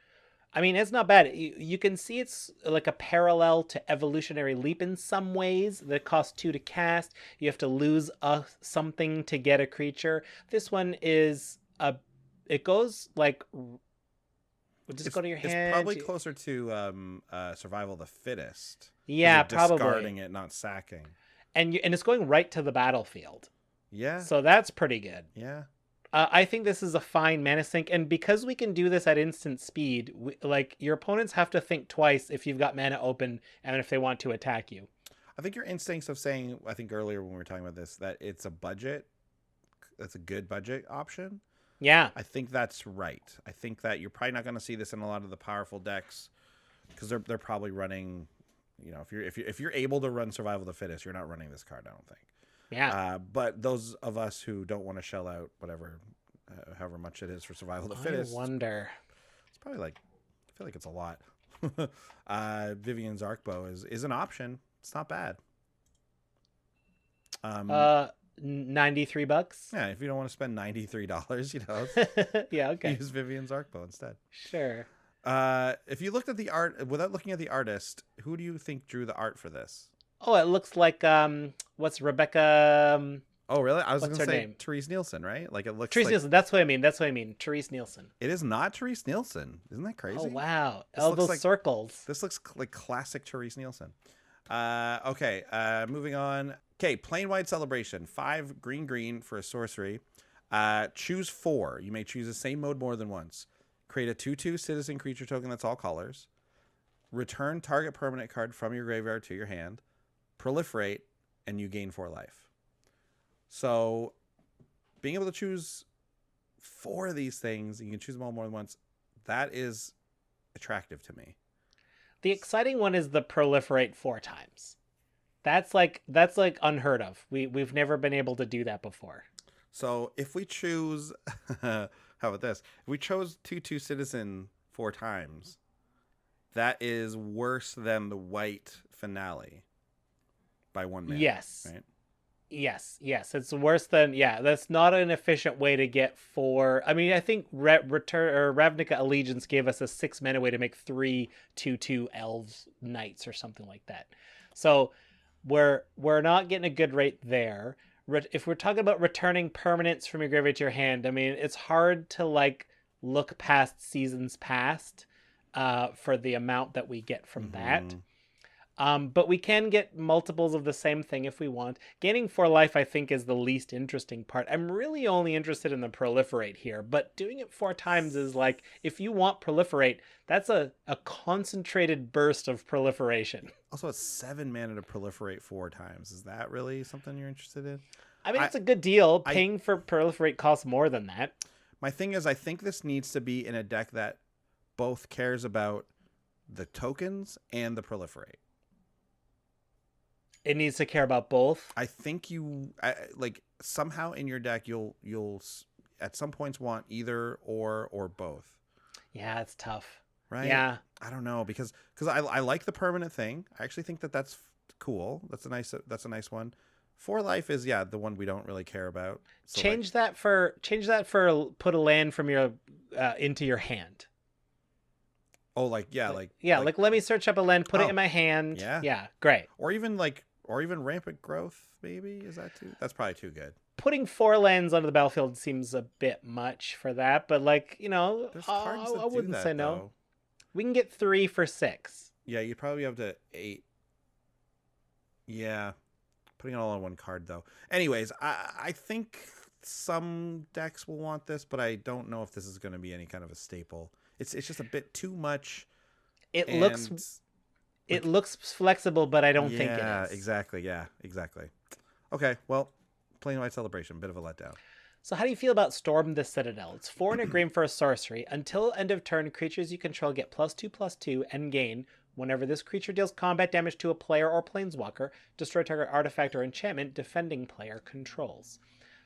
I mean, it's not bad. You can see it's like a parallel to Evolutionary Leap in some ways. That costs 2 to cast. You have to lose something to get a creature. This one is it goes like, just go to your hand. It's probably closer to Survival of the Fittest. Yeah, probably. Discarding it, not sacking. And it's going right to the battlefield. Yeah. So that's pretty good. Yeah. I think this is a fine mana sink, and because we can do this at instant speed, your opponents have to think twice if you've got mana open and if they want to attack you. I think your instincts of saying, I think earlier when we were talking about this, that it's a budget, that's a good budget option. Yeah. I think that's right. I think that you're probably not going to see this in a lot of the powerful decks because they're probably running, if you're able to run Survival of the Fittest, you're not running this card, I don't think. Yeah. But those of us who don't want to shell out however much it is for Survival of the Fittest. I wonder. It's probably I feel like it's a lot. Vivian's Arc Bow is an option. It's not bad. $93. Yeah, if you don't want to spend $93, yeah, okay. Use Vivian's Arc Bow instead. Sure. If you looked at the art without looking at the artist, who do you think drew the art for this? Oh, it looks like what's Rebecca? Oh, really? I was going to say name? Therese Nielsen, right? Like it looks. Therese Nielsen. That's what I mean. Therese Nielsen. It is not Therese Nielsen. Isn't that crazy? Oh wow! All those circles. This looks like classic Therese Nielsen. Okay. Moving on. Okay. Plain-wide Celebration. 5 green for a sorcery. Choose 4. You may choose the same mode more than once. Create a 2/2 citizen creature token that's all colors. Return target permanent card from your graveyard to your hand. Proliferate, and you gain 4 life. So, being able to choose 4 of these things, you can choose them all more than once. That is attractive to me. The exciting one is the proliferate 4 times. That's like unheard of. We've never been able to do that before. So if we choose, how about this? If we chose 2/2 citizen 4 times, that is worse than the white finale by 1 mana. Yes. Right? Yes. It's worse than, that's not an efficient way to get 4. I mean, I think Ravnica Allegiance gave us a 6 mana way to make 3 2/2 elves knights or something like that. So we're not getting a good rate there. If we're talking about returning permanents from your graveyard to your hand, I mean, it's hard to look past seasons past for the amount that we get from that. But we can get multiples of the same thing if we want. Gaining 4 life, I think, is the least interesting part. I'm really only interested in the proliferate here, but doing it 4 times is if you want proliferate, that's a concentrated burst of proliferation. Also, it's 7 mana to proliferate 4 times. Is that really something you're interested in? I mean, it's a good deal. Paying for proliferate costs more than that. My thing is, I think this needs to be in a deck that both cares about the tokens and the proliferate. It needs to care about both. I think like somehow in your deck you'll at some points want either or both. Yeah, it's tough. Right? Yeah. I don't know because I like the permanent thing. I actually think that's cool. That's a nice one. 4 life is the one we don't really care about. So Change that for put a land from your into your hand. Oh, like let me search up a land, put it in my hand. Yeah, great. Or even rampant growth. Maybe is that too? That's probably too good. Putting 4 lands onto the battlefield seems a bit much for that, but there's cards I wouldn't say no. Though. We can get 3 for 6. Yeah, you'd probably have to 8. Yeah, putting it all on one card though. Anyways, I think some decks will want this, but I don't know if this is going to be any kind of a staple. It's just a bit too much. It looks flexible, but I don't think it is. Exactly. Yeah, exactly. Okay, well, Planeswide Celebration, bit of a letdown. So how do you feel about Storm the Citadel? It's 4 and a green for a sorcery. Until end of turn, creatures you control get +2/+2 and gain. Whenever this creature deals combat damage to a player or planeswalker, destroy target artifact or enchantment defending player controls.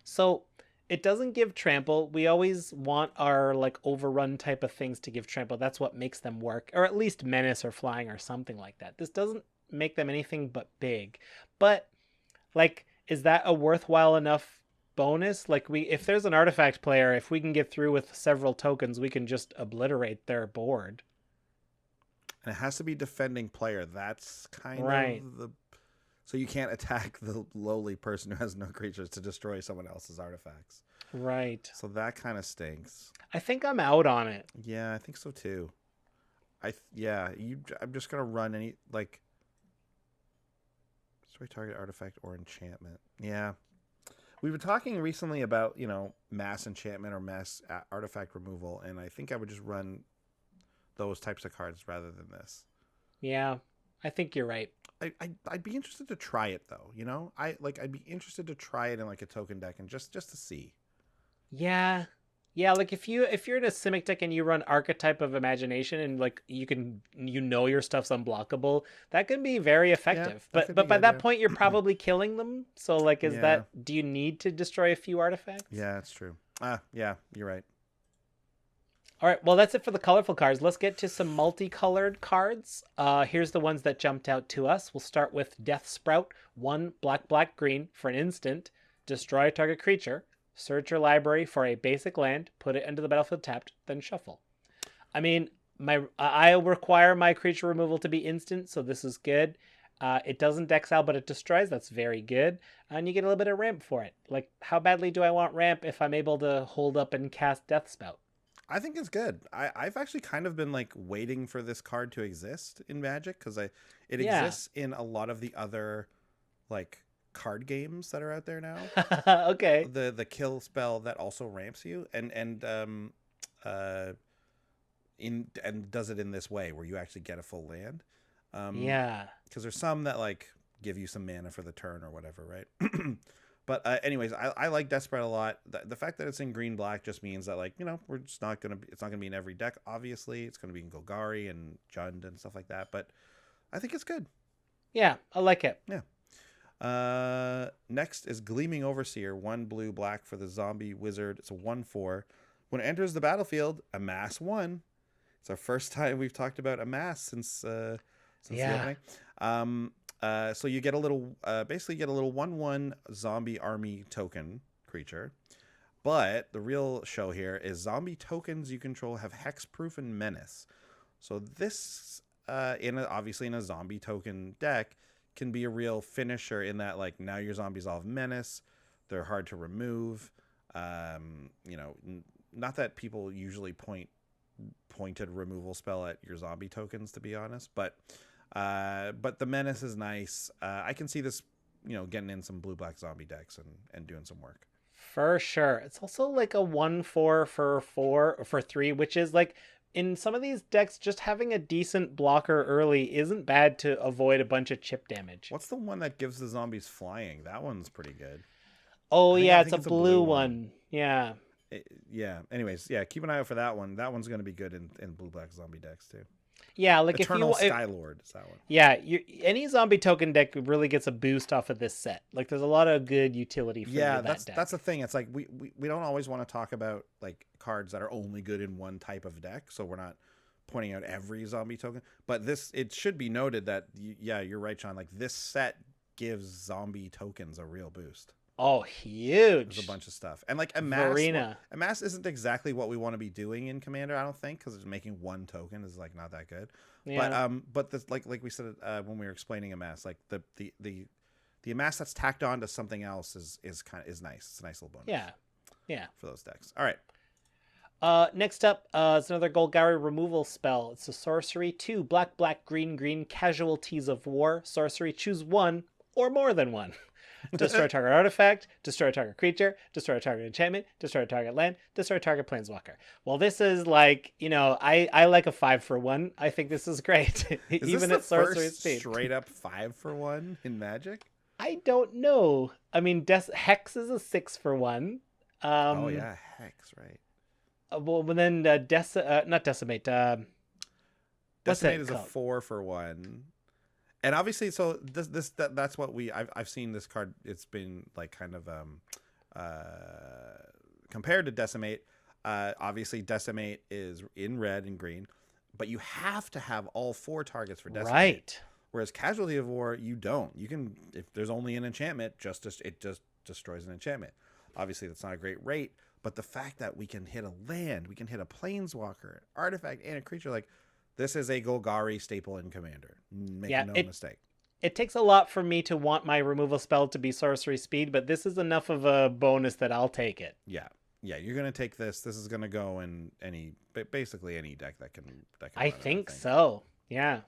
So it doesn't give trample. We always want our overrun type of things to give trample. That's what makes them work, or at least menace or flying or something like that. This doesn't make them anything but big. But is that a worthwhile enough bonus? If there's an artifact player, if we can get through with several tokens, we can just obliterate their board. And it has to be defending player. That's kind of the... So you can't attack the lowly person who has no creatures to destroy someone else's artifacts. Right. So that kind of stinks. I think I'm out on it. Yeah, I think so too. I'm just going to run destroy target artifact or enchantment. Yeah. We've been talking recently about, mass enchantment or mass artifact removal, and I think I would just run those types of cards rather than this. Yeah, I think you're right. I'd be interested to try it though. I'd be interested to try it in a token deck and just to see. Yeah. If you're in a Simic deck and you run Archetype of Imagination and your stuff's unblockable, that can be very effective. But by that point you're probably killing them. So do you need to destroy a few artifacts? Yeah, that's true. Yeah, you're right. All right, well, that's it for the colorful cards. Let's get to some multicolored cards. Here's the ones that jumped out to us. We'll start with Death Sprout. 1 black, green for an instant. Destroy a target creature. Search your library for a basic land. Put it into the battlefield tapped, then shuffle. I mean, I require my creature removal to be instant, so this is good. It doesn't exile, but it destroys. That's very good. And you get a little bit of ramp for it. How badly do I want ramp if I'm able to hold up and cast Death Spout? I think it's good. I've actually kind of been waiting for this card to exist in Magic because it exists in a lot of the other card games that are out there now. Okay. The kill spell that also ramps you and does it in this way where you actually get a full land. Because there's some that give you some mana for the turn or whatever, right? But anyways, I like Death Sprout a lot. The fact that it's in green black just means that we're just not gonna be. It's not gonna be in every deck. Obviously, it's gonna be in Golgari and Jund and stuff like that. But I think it's good. Yeah, I like it. Yeah. Next is Gleaming Overseer. 1 blue black for the zombie wizard. It's a 1/4. When it enters the battlefield, amass 1. It's our first time we've talked about amass since the opening. So you get a little, basically get a little 1/1 zombie army token creature. But the real show here is zombie tokens you control have hexproof and menace. So this, obviously in a zombie token deck, can be a real finisher in that now your zombies all have menace. They're hard to remove. Not that people usually pointed removal spell at your zombie tokens, to be honest, but the menace is nice. I can see this, getting in some blue-black zombie decks and doing some work. For sure. It's also a 1/4 for 3, which is in some of these decks, just having a decent blocker early isn't bad to avoid a bunch of chip damage. What's the one that gives the zombies flying? That one's pretty good. Oh, it's a blue one. Yeah. Anyways, keep an eye out for that one. That one's going to be good in blue-black zombie decks too. Yeah, like Eternal if you Skylord is that one. yeah, any zombie token deck really gets a boost off of this set. Like there's a lot of good utility for Yeah, that deck. that's the thing. It's like we don't always want to talk about like cards that are only good in one type of deck, so we're not pointing out every zombie token. But it should be noted that yeah, you're right, Sean. Like this set gives zombie tokens a real boost. Oh, huge! There's a bunch of stuff, and like a mass isn't exactly what we want to be doing in Commander. I don't think, because it's making one token is like not that good. Yeah. But this, like we said when we were explaining a mass, like the amass that's tacked on to something else is nice. It's a nice little bonus. Yeah. For those decks. All right. Next up, it's another Golgari removal spell. It's a sorcery, 2 black, green, Casualties of War. Sorcery, choose one or more than one. Destroy target artifact, destroy target creature, destroy target enchantment, destroy target land, destroy target planeswalker. Well, this is like, I like a 5-for-1. I think this is great. Is Even this at sorcery first speed. straight up 5-for-1 in Magic? I don't know. I mean, Hex is a 6-for-1. Oh yeah, Hex, right. Well, but then not Decimate. Decimate is a 4-for-1. And obviously, so that's what I've seen this card. It's been like kind of compared to Decimate. Obviously, Decimate is in red and green, but you have to have all 4 targets for Decimate. Right. Whereas Casualty of War, you don't. You can, if there's only an enchantment, it just destroys an enchantment. Obviously, that's not a great rate, but the fact that we can hit a land, we can hit a planeswalker, an artifact, and a creature, like this is a Golgari staple in Commander. Make no mistake. It takes a lot for me to want my removal spell to be sorcery speed, but this is enough of a bonus that I'll take it. Yeah, you're gonna take this. This is gonna go in basically any deck that can. I think so. Yeah.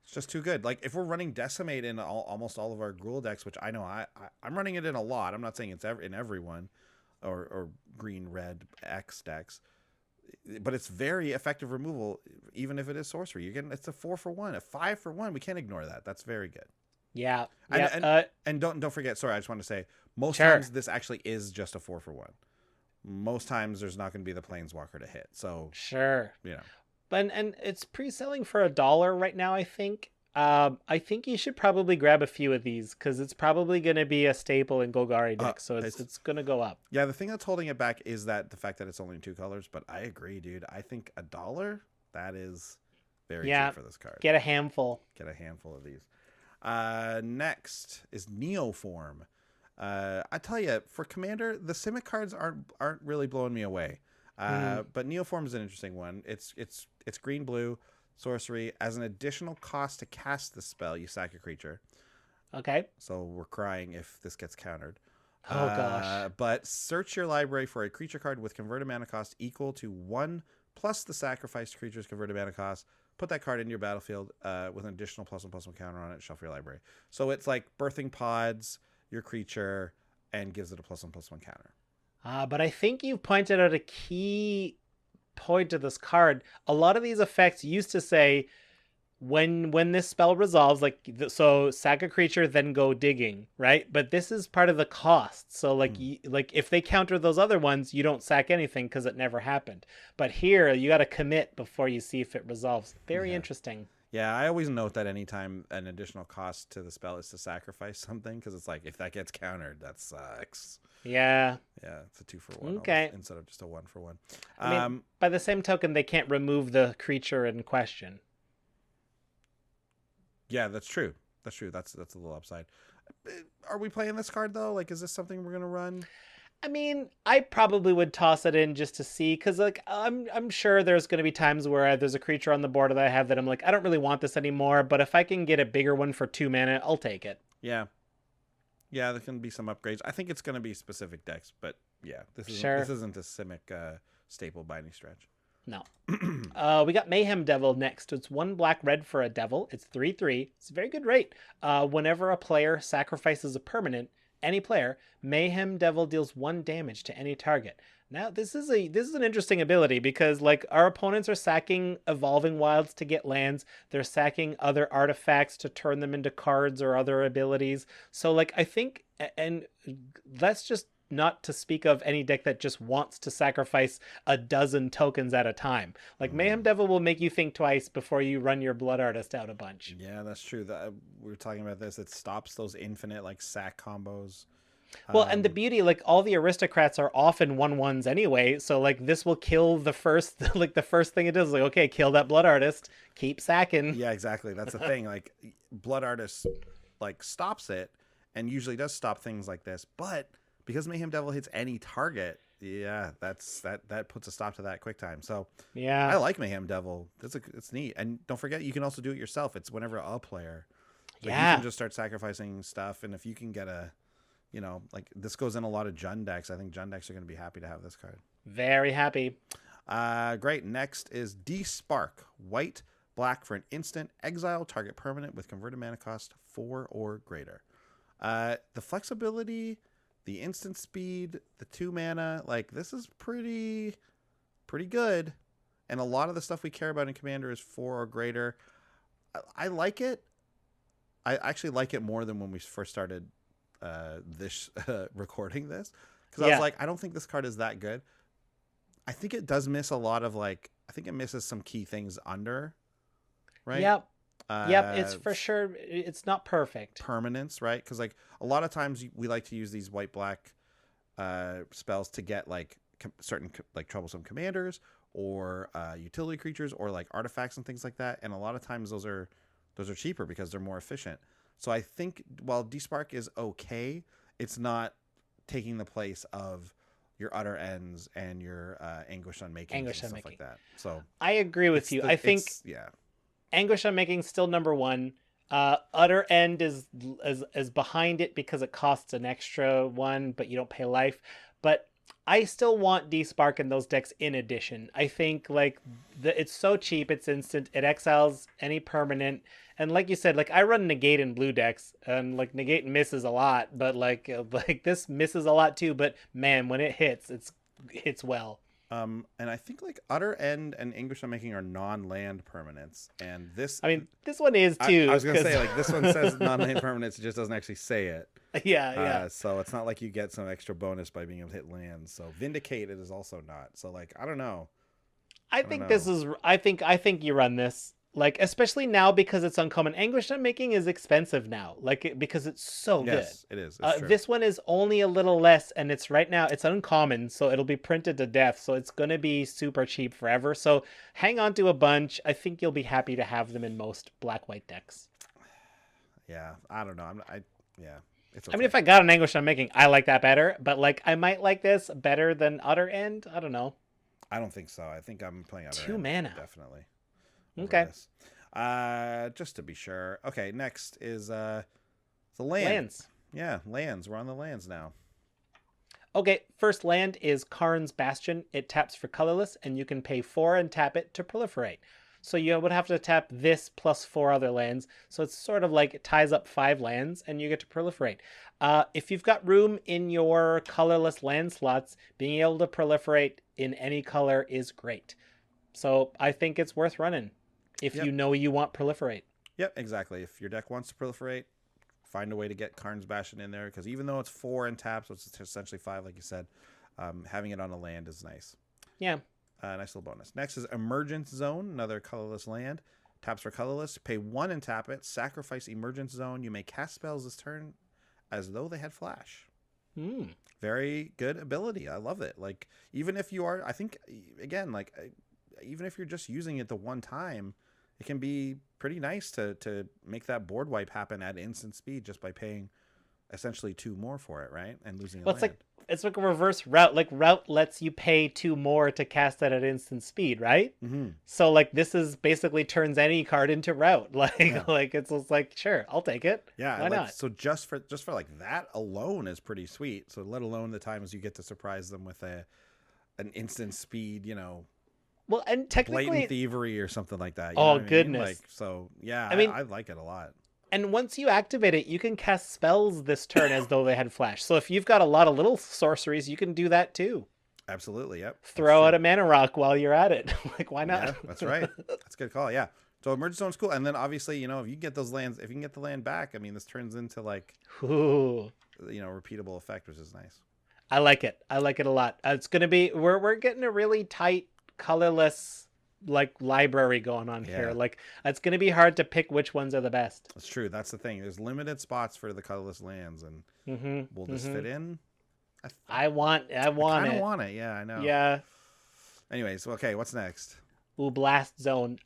It's just too good. Like if we're running Decimate in almost all of our Gruul decks, which I know I'm running it in a lot. I'm not saying it's in everyone, or green, red, X decks, but it's very effective removal, even if it is sorcery. It's a 4-for-1, a 5-for-1. We can't ignore that. That's very good. Yeah. And don't forget. Sorry, I just want to say most times this actually is just a 4-for-1. Most times there's not going to be the planeswalker to hit. So sure, and it's pre-selling for $1 right now. I think. I think you should probably grab a few of these because it's probably going to be a staple in Golgari decks, so it's going to go up. Yeah, the thing that's holding it back is that the fact that it's only in 2 colors. But I agree, dude. I think $1, that is very cheap for this card. Get a handful. Get a handful of these. Next is Neoform. I tell you, for Commander, the Simic cards aren't really blowing me away. But Neoform is an interesting one. It's green blue. Sorcery. As an additional cost to cast the spell, you sack a creature. Okay. So we're crying if this gets countered. Oh gosh. But search your library for a creature card with converted mana cost equal to 1 plus the sacrificed creature's converted mana cost. Put that card into your battlefield with an additional +1/+1 counter on it. Shuffle your library. So it's like birthing pods your creature and gives it a +1/+1 counter. But I think you've pointed out a key point of this card. A lot of these effects used to say when this spell resolves, so sack a creature, then go digging, right? But this is part of the cost. So like if they counter those other ones, you don't sack anything because it never happened. But here you got to commit before you see if it resolves. Very interesting. Yeah, I always note that anytime an additional cost to the spell is to sacrifice something, because it's like if that gets countered, that sucks. Yeah, it's a 2-for-1 okay, instead of just a 1-for-1. I mean, by the same token, they can't remove the creature in question. Yeah, that's true. That's a little upside. Are we playing this card though? Like, is this something we're gonna run? I mean, I probably would toss it in just to see, because like I'm sure there's going to be times where there's a creature on the board that I have that I'm like, I don't really want this anymore, but if I can get a bigger one for 2 mana, I'll take it. Yeah, there can be some upgrades. I think it's going to be specific decks, but yeah, this isn't a Simic staple by any stretch. No. We got Mayhem Devil next. It's 1 black red for a devil. It's 3/3. It's a very good rate. Whenever a player sacrifices a permanent, any player, Mayhem Devil deals 1 damage to any target. Now, this is an interesting ability because like our opponents are sacking Evolving Wilds to get lands. They're sacking other artifacts to turn them into cards or other abilities. So like I think, and let's just not to speak of any deck that just wants to sacrifice a dozen tokens at a time. Like Mayhem Devil will make you think twice before you run your Blood Artist out a bunch. Yeah, that's true. We were talking about this. It stops those infinite like sack combos. Well, and the beauty, like all the aristocrats are often 1/1s anyway, so like this will kill the first, like the first thing it does, like okay, kill that Blood Artist, keep sacking. Yeah, exactly. That's the thing. Like Blood Artist, like stops it, and usually does stop things like this. But because Mayhem Devil hits any target, yeah, that puts a stop to that quick time. So yeah, I like Mayhem Devil. It's neat. And don't forget, you can also do it yourself. It's whenever a player. Like, yeah, you can just start sacrificing stuff, and if you can get a, you know, like this goes in a lot of Jund decks. I think Jund decks are going to be happy to have this card. very happy. Great. Next is D-Spark. White, black for an instant. Exile target permanent with converted mana cost 4 or greater. The flexibility, the instant speed, the 2 mana, like this is pretty good. And a lot of the stuff we care about in Commander is 4 or greater. I like it. I actually like it more than when we first started recording this, because I was like, I don't think this card is that good. I think it does miss a lot of I think it misses some key things under, right? Yep. It's for sure. It's not perfect. Permanence, right? Because like a lot of times we like to use these white black spells to get like certain like troublesome commanders or utility creatures or like artifacts and things like that. And a lot of times those are cheaper because they're more efficient. So I think while D-Spark is okay, it's not taking the place of your Utter Ends and your Anguish Unmaking and stuff like that. So I agree with you. I think Anguish Unmaking is still number one. Utter End is behind it because it costs an extra one, but you don't pay life. But I still want D-Spark in those decks in addition. I think like it's so cheap, it's instant, it exiles any permanent. And like you said, like I run Negate in blue decks, and like Negate misses a lot, but like this misses a lot too. But man, when it hits, it hits well. And I think like Utter End and Anguish Unmaking are non-land permanents, and this. I mean, this one is too. I was gonna say like this one says non-land permanents, it just doesn't actually say it. Yeah. So it's not like you get some extra bonus by being able to hit lands. So Vindicate it is also not. So like I don't know. I think you run this. Like, especially now because it's uncommon. Anguish Unmaking is expensive now, like because it's so good. Yes, it is. It's true. This one is only a little less, and it's right now, it's uncommon, so it'll be printed to death, so it's going to be super cheap forever. So hang on to a bunch. I think you'll be happy to have them in most black-white decks. Yeah, I don't know. It's okay. I mean, if I got an Anguish Unmaking, I like that better, but like I might like this better than Utter End. I don't know. I don't think so. I think I'm playing Utter End. 2 mana. Definitely. Okay. Just to be sure. Okay, next is the land. Lands. Yeah, lands. We're on the lands now. Okay, first land is Karn's Bastion. It taps for colorless, and you can pay 4 and tap it to proliferate. So you would have to tap this plus 4 other lands. So it's sort of like it ties up 5 lands, and you get to proliferate. If you've got room in your colorless land slots, being able to proliferate in any color is great. So I think it's worth running. If you know you want proliferate. Yep, exactly. If your deck wants to proliferate, find a way to get Karn's Bastion in there, because even though it's 4 and taps, so it's essentially 5, like you said, having it on a land is nice. Yeah. Nice little bonus. Next is Emergence Zone, another colorless land. Taps for colorless. Pay 1 and tap it. Sacrifice Emergence Zone. You may cast spells this turn as though they had flash. Very good ability. I love it. Like, even if you are, I think, again, like, even if you're just using it the one time, it can be pretty nice to make that board wipe happen at instant speed just by paying essentially 2 more for it, right? And losing a land. It's like a reverse route. Like route lets you pay 2 more to cast that at instant speed, right? Mm-hmm. So like this is basically turns any card into route. Like like it's just like, sure, I'll take it. Yeah, why not? So just for like that alone is pretty sweet. So let alone the times you get to surprise them with an instant speed, Well, and technically, blatant thievery or something like that. Oh, goodness. Like, so yeah, I mean, I like it a lot. And once you activate it, you can cast spells this turn as though they had flash. So if you've got a lot of little sorceries, you can do that too. Absolutely, yep. Throw out a mana rock while you're at it. Like, why not? Yeah, that's right. That's a good call. Yeah. So Emergence Zone's cool, and then obviously, if you get those lands, if you can get the land back, I mean, this turns into like, Ooh. repeatable effect, which is nice. I like it. I like it a lot. It's gonna be we're getting a really tight, colorless like library going on here. Yeah. Like it's gonna be hard to pick which ones are the best. That's true. That's the thing. There's limited spots for the colorless lands, and will this fit in? I want I kind it. of want it. Yeah, I know. Yeah. Anyways, okay, what's next? Ooh, Blast Zone.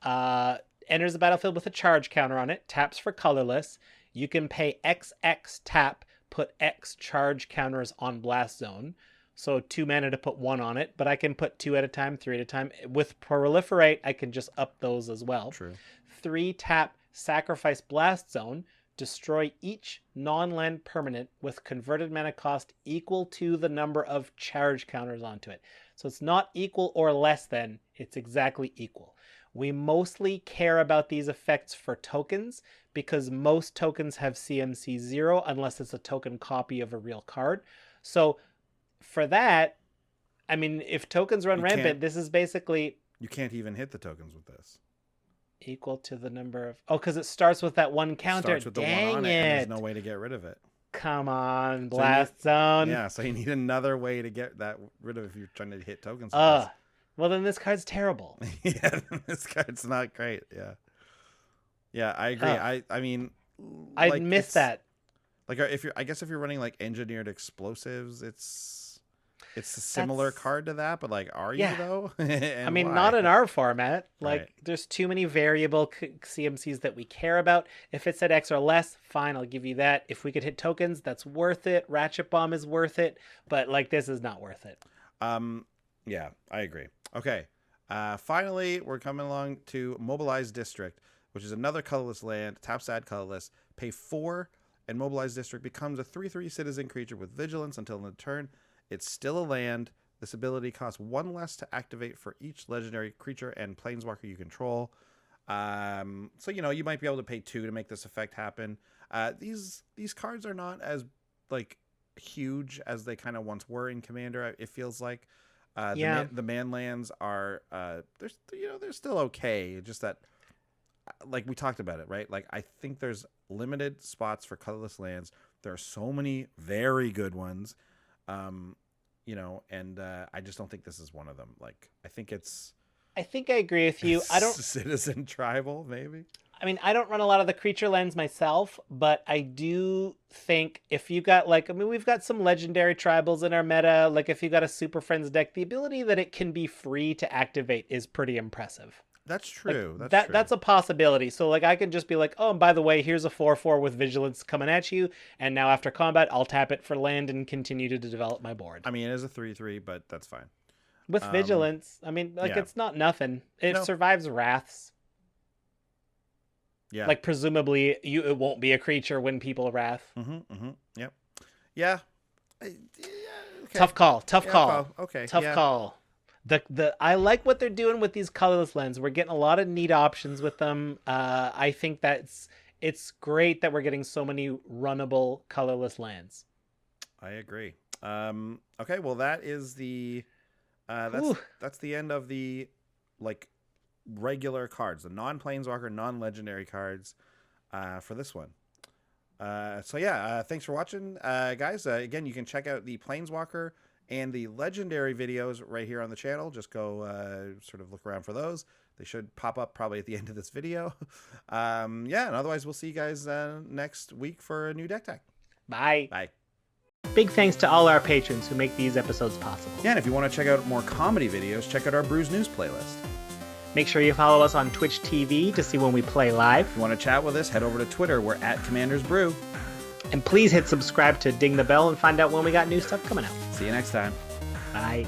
Enters the battlefield with a charge counter on it. Taps for colorless. You can pay XX tap, put X charge counters on Blast Zone. So 2 mana to put 1 on it, but I can put 2 at a time, 3 at a time. With Proliferate, I can just up those as well. True. 3 tap, sacrifice Blast Zone. Destroy each non-land permanent with converted mana cost equal to the number of charge counters onto it. So it's not equal or less than, it's exactly equal. We mostly care about these effects for tokens because most tokens have CMC 0 unless it's a token copy of a real card. So for that, I mean, if tokens run rampant, this is basically... You can't even hit the tokens with this. Equal to the number of... Oh, because it starts with that one counter. Starts with the Dang one on it. it, and there's no way to get rid of it. Come on, Blast Zone. Yeah, so you need another way to get that rid of if you're trying to hit tokens. Well, then this card's terrible. Yeah, this card's not great. Yeah, I agree. I mean, I miss that. Like I guess if you're running like engineered explosives, it's a similar card to that, but like, are you though? I mean, not in our format. Like, there's too many variable CMCs that we care about. If it's at X or less, fine, I'll give you that. If we could hit tokens, that's worth it. Ratchet Bomb is worth it, but like, this is not worth it. Yeah, I agree. Okay, finally, we're coming along to Mobilize District, which is another colorless land. Taps add colorless, pay 4, and Mobilize District becomes a 3/3 citizen creature with vigilance until the turn. It's still a land. This ability costs 1 less to activate for each legendary creature and planeswalker you control. So you might be able to pay 2 to make this effect happen. These cards are not as like huge as they kind of once were in Commander. It feels like the man lands are they're still okay. Just that, like we talked about it, right? Like I think there's limited spots for colorless lands. There are so many very good ones. And I just don't think this is one of them. Like, I think I agree with you. I don't citizen tribal, maybe. I mean, I don't run a lot of the creature lands myself, but I do think if you got we've got some legendary tribals in our meta. Like if you got a Super Friends deck, the ability that it can be free to activate is pretty impressive. That's true. Like, that's a possibility. So like I can just be like, oh, and by the way, here's a 4/4 with vigilance coming at you, and now after combat, I'll tap it for land and continue to develop my board. I mean, it is a 3/3, but that's fine. With vigilance, I mean, like it's not nothing. It survives wraths. Yeah. Like presumably, it won't be a creature when people wrath. Yep. Yeah. Okay. Tough call. Okay. Tough call. I like what they're doing with these colorless lands. We're getting a lot of neat options with them. I think it's great that we're getting so many runnable colorless lands. I agree. Okay, well that is that's the end of the like regular cards, the non-planeswalker, non-legendary cards for this one. Thanks for watching, guys. Again, you can check out the Planeswalker and the legendary videos right here on the channel. Just go sort of look around for those. They should pop up probably at the end of this video. And otherwise we'll see you guys next week for a new deck tag. Bye. Bye. Big thanks to all our patrons who make these episodes possible. Yeah, and if you want to check out more comedy videos, check out our Brews News playlist. Make sure you follow us on Twitch TV to see when we play live. If you want to chat with us, head over to Twitter. We're at Commanders Brew. And please hit subscribe to ding the bell and find out when we got new stuff coming out. See you next time. Bye.